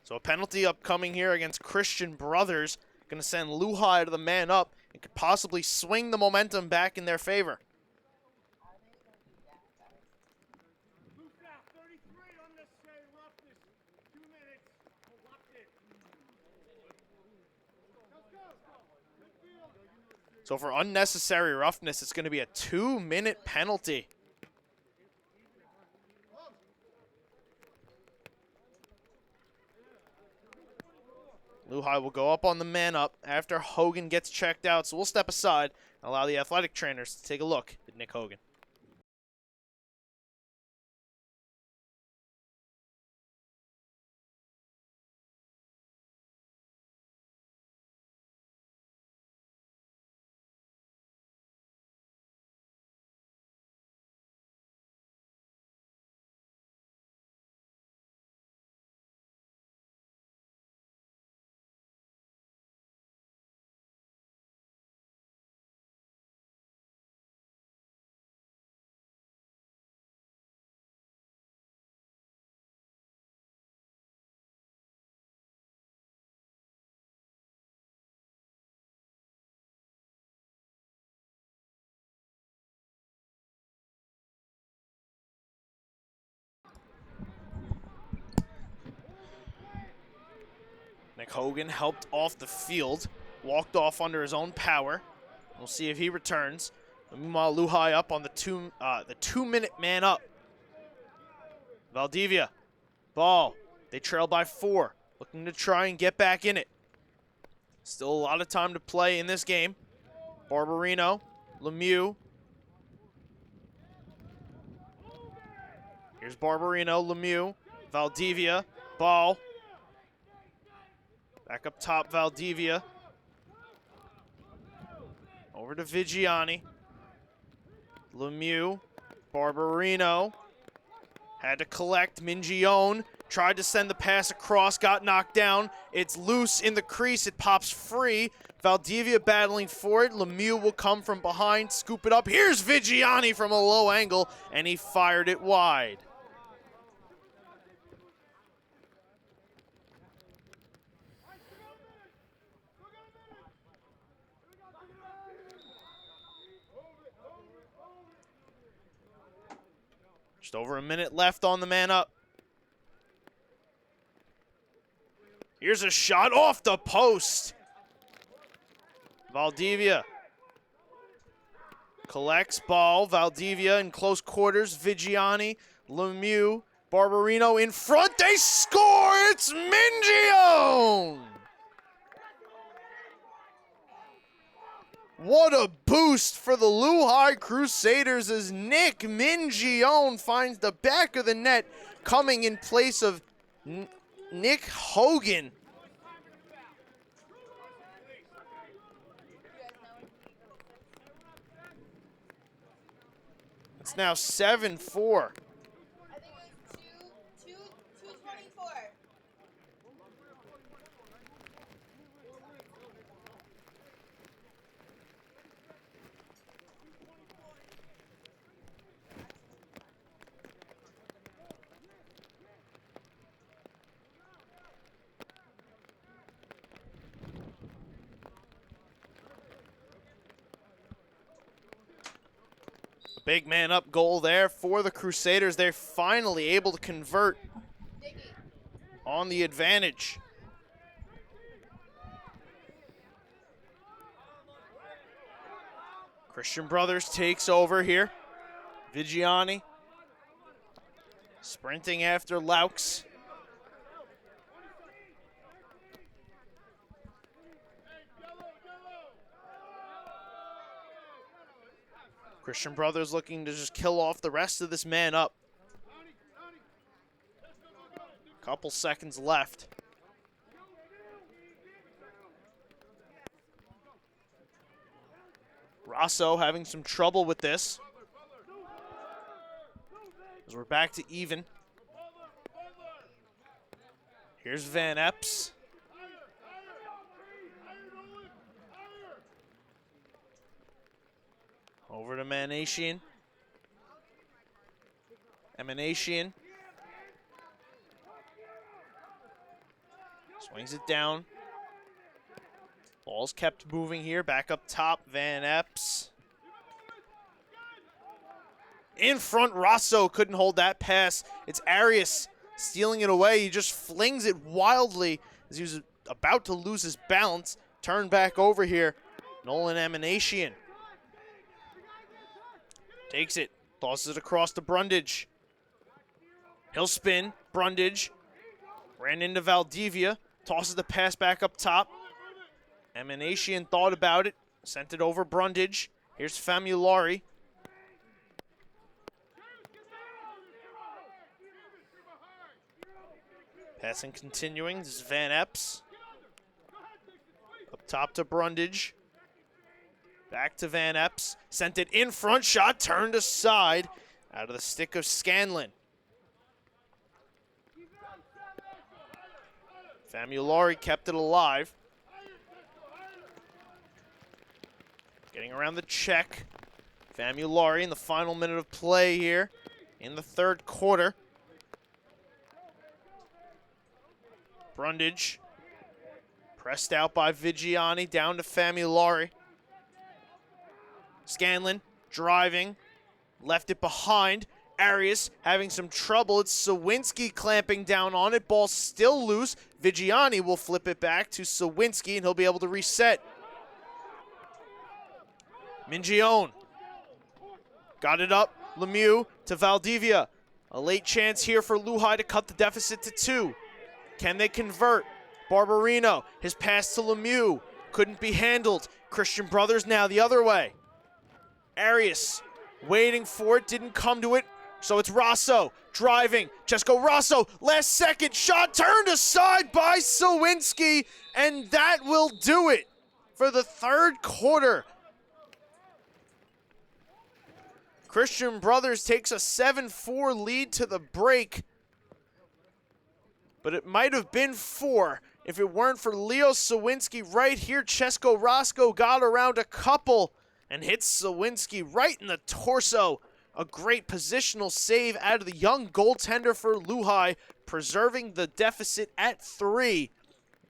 So a penalty upcoming here against Christian Brothers. Going to send Luhai to the man up and could possibly swing the momentum back in their favor. So for unnecessary roughness, it's going to be a 2-minute penalty. Luhai will go up on the man up after Hogan gets checked out. So we'll step aside and allow the athletic trainers to take a look at Nick Hogan. Nick Hogan helped off the field, walked off under his own power. We'll see if he returns. Meanwhile, Luhai up on the 2-minute man up. Valdivia, ball. They trail by 4, looking to try and get back in it. Still a lot of time to play in this game. Barberino, Lemieux. Here's Barberino, Lemieux, Valdivia, ball. Back up top, Valdivia. Over to Vigiani. Lemieux, Barberino. Had to collect, Mingione. Tried to send the pass across, got knocked down. It's loose in the crease, it pops free. Valdivia battling for it. Lemieux will come from behind, scoop it up. Here's Vigiani from a low angle, and he fired it wide. Just over a minute left on the man up. Here's a shot off the post. Valdivia collects ball. Valdivia in close quarters. Vigiani, Lemieux, Barberino in front. They score! It's Mingione! What a boost for the Luhai Crusaders as Nick Mingione finds the back of the net, coming in place of Nick Hogan. It's now 7-4. I think it was 224. Big man up goal there for the Crusaders. They're finally able to convert on the advantage. Christian Brothers takes over here. Vigiani sprinting after Laux. Christian Brothers looking to just kill off the rest of this man up. Couple seconds left. Rosso having some trouble with this, as we're back to even. Here's Van Epps. Over to Manasian. Emanasian. Swings it down. Ball's kept moving here. Back up top, Van Epps. In front, Rosso couldn't hold that pass. It's Arias stealing it away. He just flings it wildly as he was about to lose his balance. Turn back over here. Nolan Emanasian. Takes it, tosses it across to Brundage. He'll spin, Brundage. Ran into Valdivia, tosses the pass back up top. Emanasian thought about it, sent it over Brundage. Here's Famulari. Passing continuing, this is Van Epps. Up top to Brundage. Back to Van Epps, sent it in front, shot turned aside, out of the stick of Scanlon. Famulari kept it alive. Getting around the check. Famulari in the final minute of play here in the third quarter. Brundage, pressed out by Vigiani, down to Famulari. Scanlon driving, left it behind, Arias having some trouble. It's Sawinski clamping down on it. Ball still loose. Vigiani will flip it back to Sawinski, and he'll be able to reset. Mingione got it up. Lemieux to Valdivia. A late chance here for Luhi to cut the deficit to 2. Can they convert? Barberino, his pass to Lemieux. Couldn't be handled. Christian Brothers now the other way. Arias waiting for it, didn't come to it. So it's Rosso driving. Chesco Rosso, last second shot turned aside by Sawinski, and that will do it for the third quarter. Christian Brothers takes a 7-4 lead to the break, but it might have been 4 if it weren't for Leo Sawinski right here. Chesco Roscoe got around a couple and hits Sawinski right in the torso. A great positional save out of the young goaltender for Luhi, preserving the deficit at 3.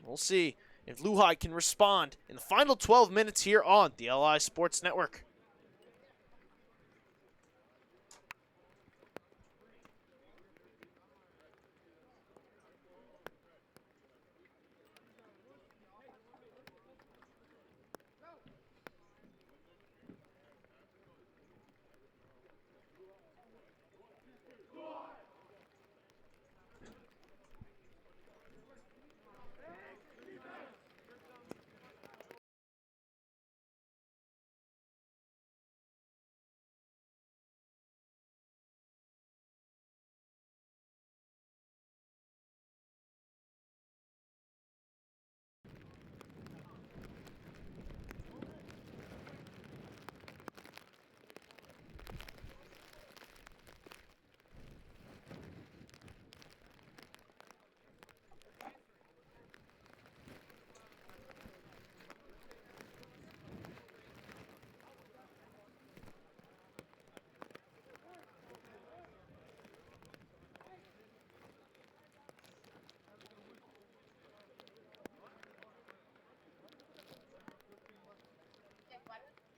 We'll see if Luhi can respond in the final 12 minutes here on the LI Sports Network.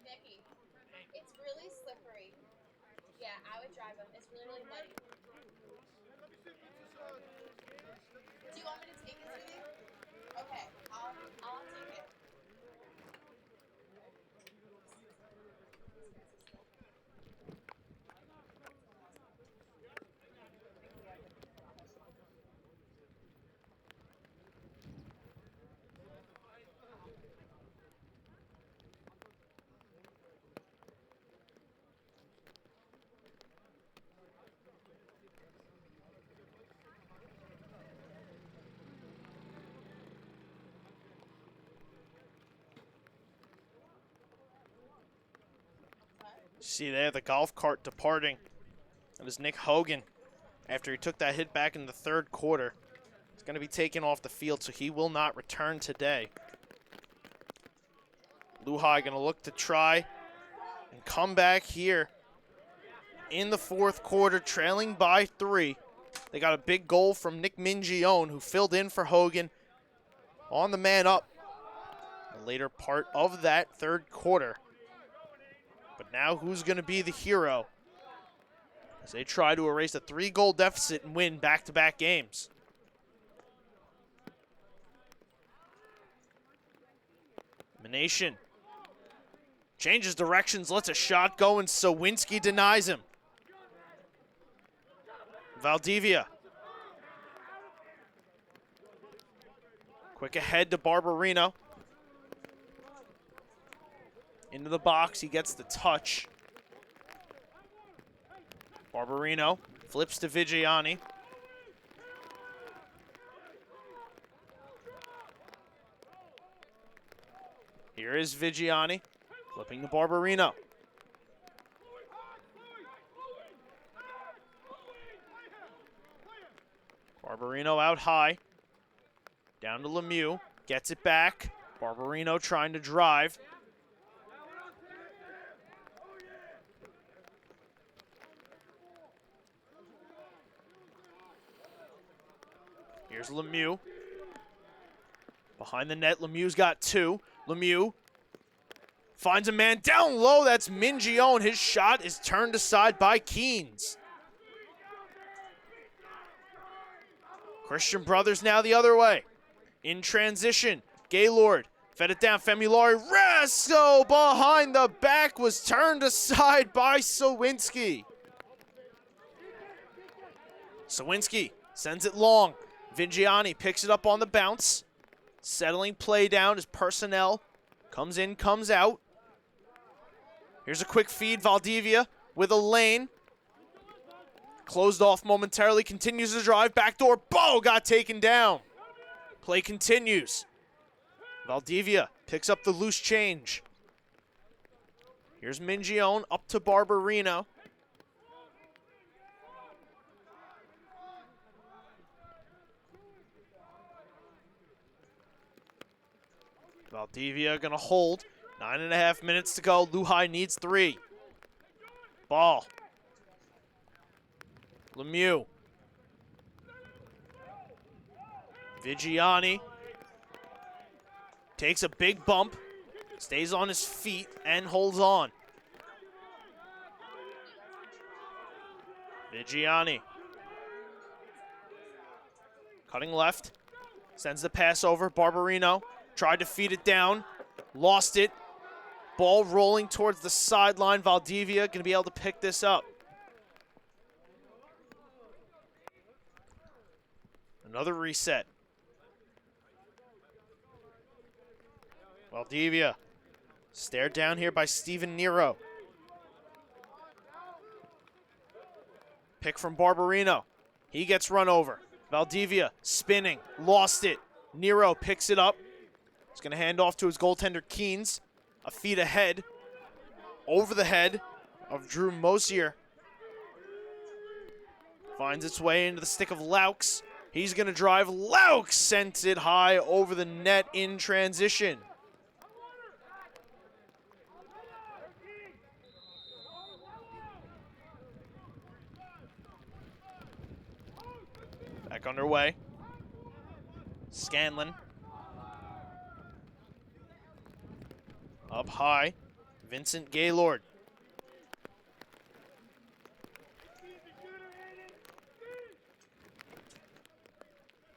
Nikki, it's really slippery. Yeah, I would drive them. It's really, really muddy. Do you want me to take it, sweetie? Okay, I'll take it. See there, the golf cart departing. It was Nick Hogan after he took that hit back in the third quarter. He's going to be taken off the field, so he will not return today. Luhi going to look to try and come back here in the fourth quarter, trailing by 3. They got a big goal from Nick Mingione, who filled in for Hogan on the man up the later part of that third quarter. But now who's going to be the hero as they try to erase a 3-goal deficit and win back-to-back games? Manation changes directions, lets a shot go, and Sawinski denies him. Valdivia. Quick ahead to Barberino. Into the box, he gets the touch. Barberino flips to Vigiani. Here is Vigiani, flipping to Barberino. Barberino out high. Down to Lemieux, gets it back. Barberino trying to drive. Here's Lemieux. Behind the net, Lemieux's got 2. Lemieux finds a man down low. That's Mingione. His shot is turned aside by Keynes. Christian Brothers now the other way. In transition, Gaylord fed it down. Famulari Resto behind the back was turned aside by Sawinski. Sawinski sends it long. Vigiani picks it up on the bounce. Settling play down as personnel comes in, comes out. Here's a quick feed. Valdivia with a lane. Closed off momentarily, continues to drive. Backdoor, Bo got taken down. Play continues. Valdivia picks up the loose change. Here's Mingione up to Barbarino. Valdivia gonna hold. 9.5 minutes to go. Luhai needs 3. Ball. Lemieux. Vigiani takes a big bump, stays on his feet, and holds on. Vigiani. Cutting left. Sends the pass over. Barbarino tried to feed it down. Lost it. Ball rolling towards the sideline. Valdivia going to be able to pick this up. Another reset. Valdivia stared down here by Steven Nero. Pick from Barbarino. He gets run over. Valdivia spinning, lost it. Nero picks it up. He's going to hand off to his goaltender Keynes. A feet ahead, over the head of Drew Mosier. Finds its way into the stick of Laux. He's going to drive. Laux sent it high over the net in transition. Back underway. Scanlon. Up high. Vincent Gaylord.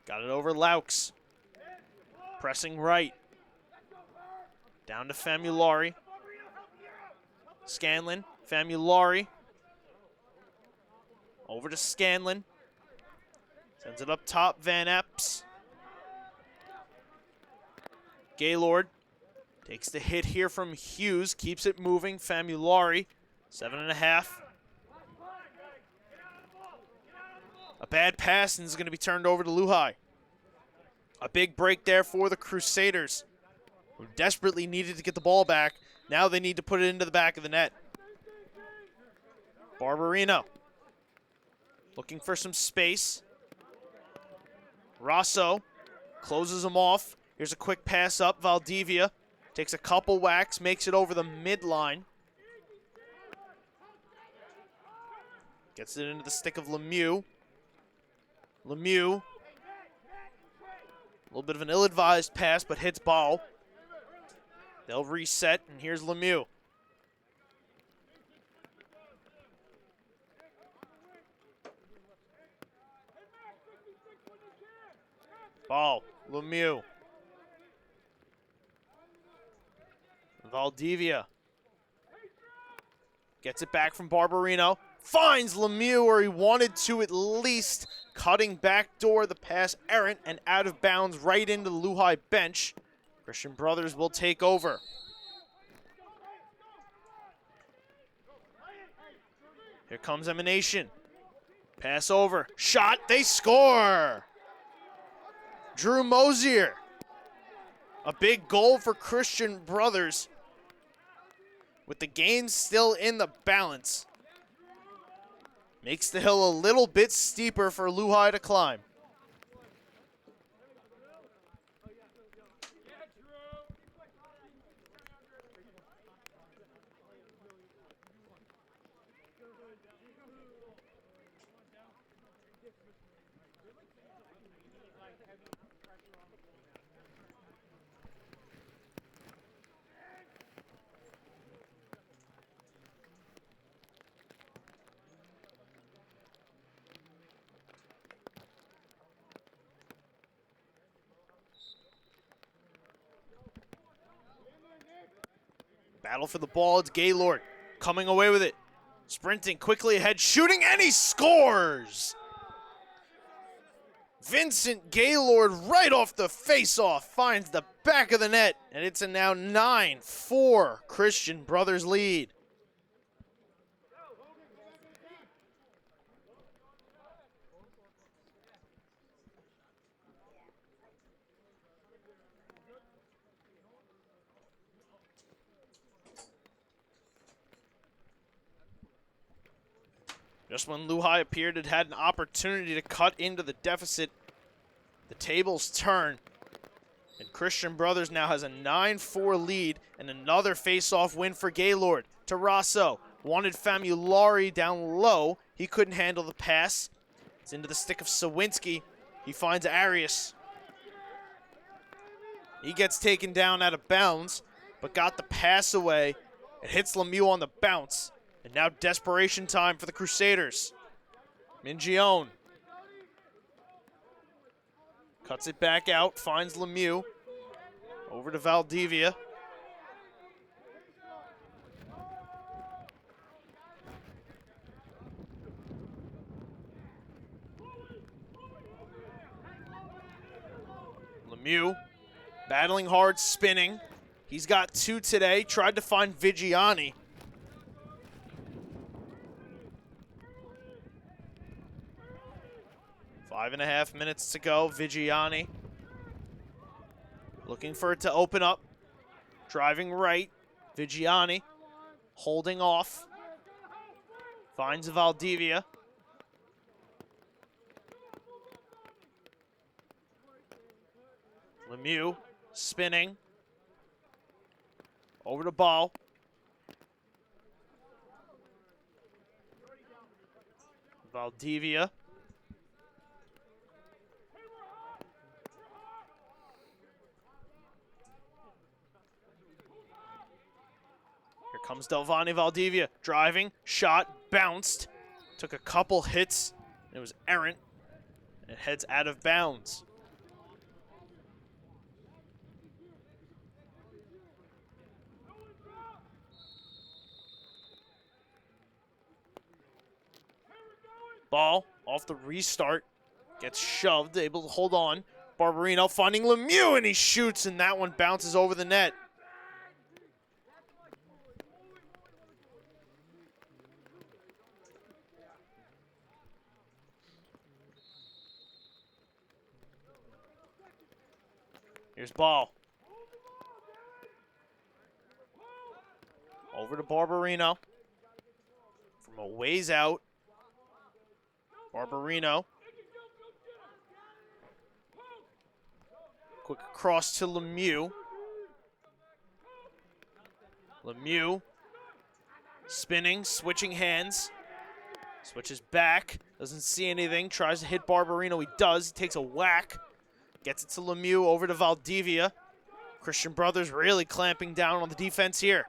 Got it over Laux. Pressing right. Down to Famulari. Scanlon. Famulari. Over to Scanlon. Sends it up top. Van Epps. Gaylord. Takes the hit here from Hughes. Keeps it moving. Famulari. 7.5. A bad pass and is going to be turned over to Luhai. A big break there for the Crusaders, who desperately needed to get the ball back. Now they need to put it into the back of the net. Barbarino looking for some space. Rosso closes him off. Here's a quick pass up. Valdivia takes a couple whacks, makes it over the midline. Gets it into the stick of Lemieux. Lemieux. A little bit of an ill-advised pass, but hits ball. They'll reset, and here's Lemieux. Ball. Lemieux. Valdivia gets it back from Barbarino. Finds Lemieux where he wanted to at least. Cutting backdoor, the pass errant and out of bounds right into the Luhai bench. Christian Brothers will take over. Here comes Emanation. Pass over. Shot. They score. Drew Mosier. A big goal for Christian Brothers. With the game still in the balance. Makes the hill a little bit steeper for Luhai to climb. Battle for the ball. It's Gaylord coming away with it. Sprinting quickly ahead, shooting, and he scores! Vincent Gaylord right off the face-off finds the back of the net, and it's a now 9-4 Christian Brothers lead. Just when Luhi appeared it had an opportunity to cut into the deficit, the tables turn, and Christian Brothers now has a 9-4 lead and another face-off win for Gaylord. To Rosso, wanted Famulari down low. He couldn't handle the pass. It's into the stick of Sawinski. He finds Arias. He gets taken down out of bounds, but got the pass away. It hits Lemieux on the bounce. And now desperation time for the Crusaders. Mingione cuts it back out, finds Lemieux. Over to Valdivia. Lemieux battling hard, spinning. He's got 2 today. Tried to find Vigiani. 5.5 minutes to go. Vigiani looking for it to open up. Driving right. Vigiani holding off. Finds Valdivia. Lemieux spinning. Over to Ball. Valdivia. Here comes Delvani Valdivia. Driving, shot, bounced. Took a couple hits. It was errant. It heads out of bounds. Ball off the restart. Gets shoved, able to hold on. Barbarino finding Lemieux, and he shoots, and that one bounces over the net. Here's Ball. Over to Barbarino. From a ways out. Barbarino. Quick cross to Lemieux. Lemieux spinning, switching hands. Switches back, doesn't see anything, tries to hit Barbarino, he does, he takes a whack. Gets it to Lemieux, over to Valdivia. Christian Brothers really clamping down on the defense here.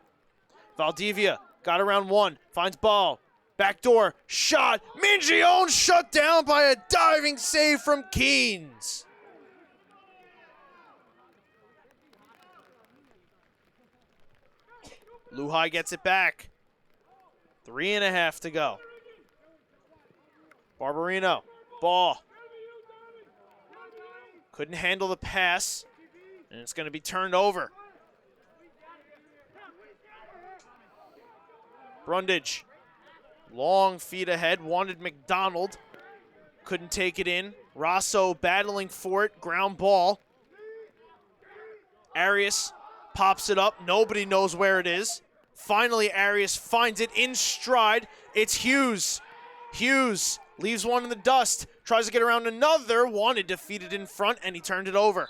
Valdivia got around 1, finds Ball. Backdoor shot. Mingione shut down by a diving save from Keynes. Luhi gets it back. 3.5 to go. Barbarino. Ball. Couldn't handle the pass. And it's going to be turned over. Brundage. Long feet ahead, wanted McDonald. Couldn't take it in. Rosso battling for it, ground ball. Arias pops it up, nobody knows where it is. Finally, Arias finds it in stride. It's Hughes. Hughes leaves one in the dust, tries to get around another, wanted to feed it in front, and he turned it over.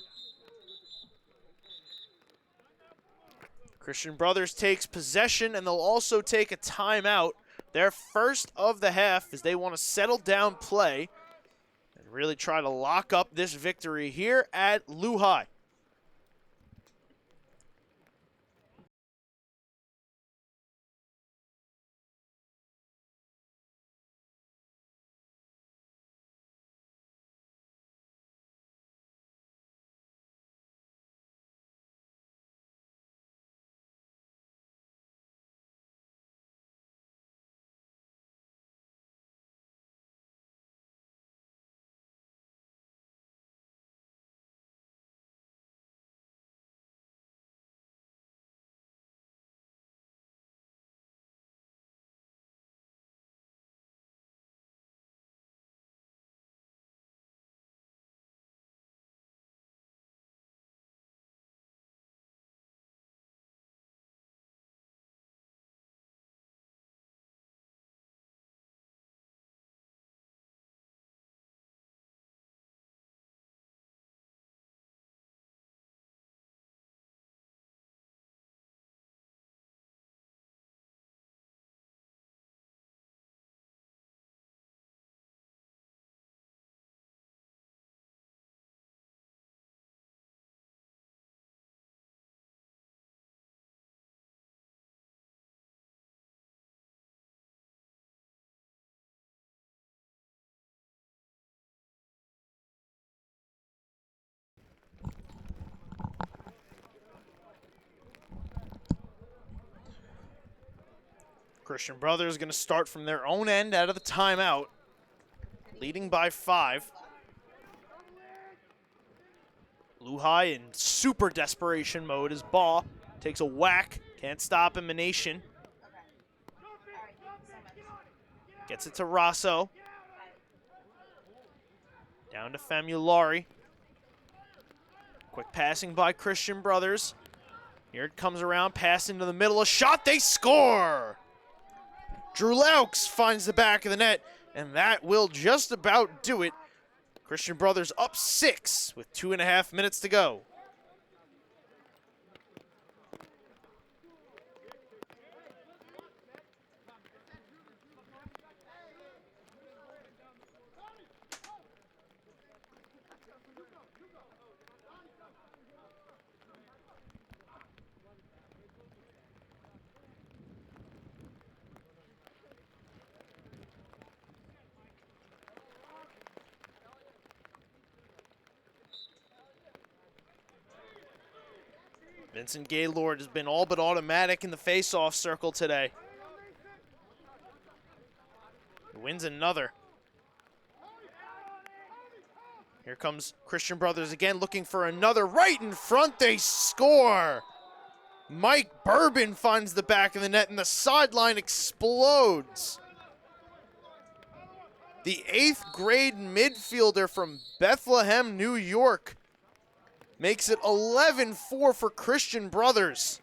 Christian Brothers takes possession, and they'll also take a timeout. Their first of the half, as they want to settle down play and really try to lock up this victory here at Luhi. Christian Brothers going to start from their own end out of the timeout, leading by 5. Luhai in super desperation mode as Baugh takes a whack. Can't stop him, Manation. Gets it to Rosso. Down to Famulari. Quick passing by Christian Brothers. Here it comes around, pass into the middle, a shot, they score! Drew Laux finds the back of the net, and that will just about do it. Christian Brothers up 6 with 2.5 minutes to go. Vincent Gaylord has been all but automatic in the face-off circle today. He wins another. Here comes Christian Brothers again, looking for another. Right in front, they score! Mike Bourbon finds the back of the net, and the sideline explodes. The 8th grade midfielder from Bethlehem, New York, makes it 11-4 for Christian Brothers.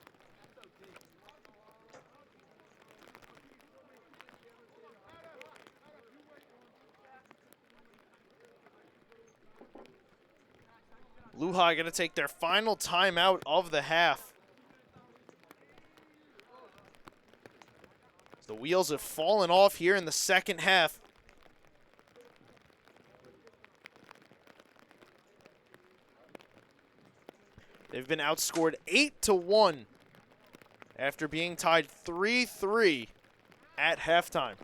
Luhai going to take their final timeout of the half. The wheels have fallen off here in the second half. They've been outscored 8-1 after being tied 3-3 at halftime.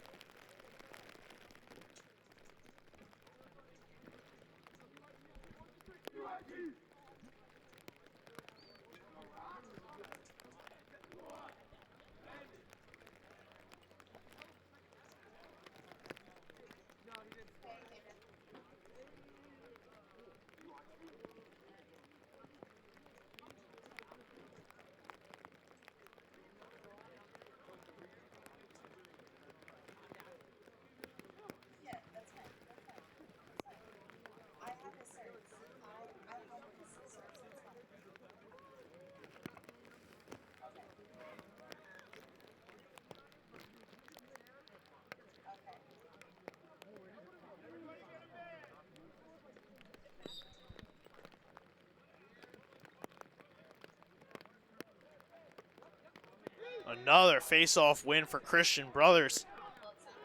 Another face-off win for Christian Brothers.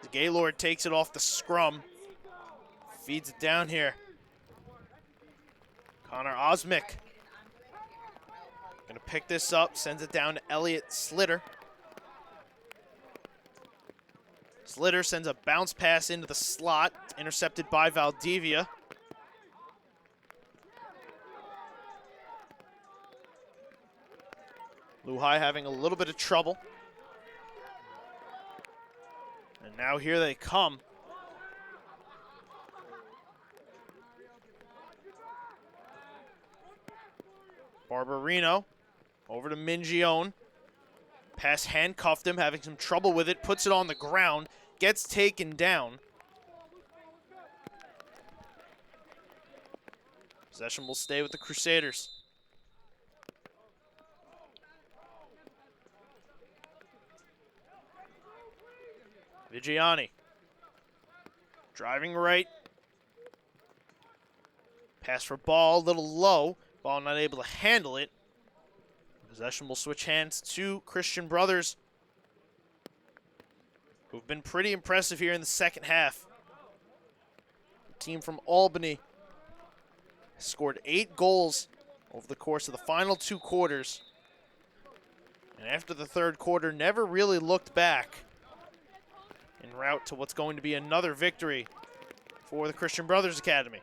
The Gaylord takes it off the scrum. Feeds it down here. Connor Osmick gonna pick this up, sends it down to Elliot Slitter. Slitter sends a bounce pass into the slot, intercepted by Valdivia. Luhai having a little bit of trouble. And now here they come. Barbarino over to Mingione. Pass handcuffed him, having some trouble with it, puts it on the ground, gets taken down. Possession will stay with the Crusaders. Vigiani driving right. Pass for Ball, a little low. Ball not able to handle it. Possession will switch hands to Christian Brothers, who've been pretty impressive here in the second half. The team from Albany scored 8 goals over the course of the final 2 quarters. And after the third quarter, never really looked back en route to what's going to be another victory for the Christian Brothers Academy.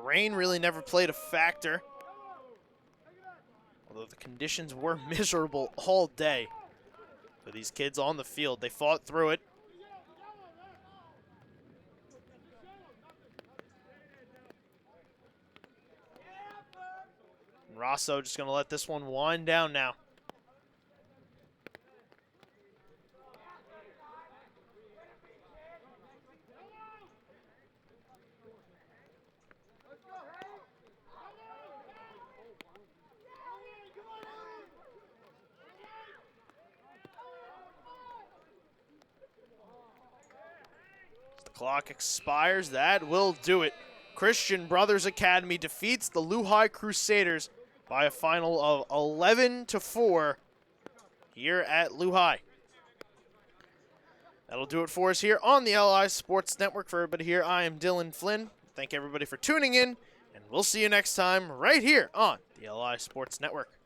rain really never played a factor. Although the conditions were miserable all day for these kids on the field. They fought through it. And Rosso just going to let this one wind down now. Clock expires. That will do it. Christian Brothers Academy defeats the Luhi Crusaders by a final of 11-4 here at Luhi. That'll do it for us here on the LI Sports Network. For everybody here, I am Dylan Flynn. Thank everybody for tuning in, and we'll see you next time right here on the LI Sports Network.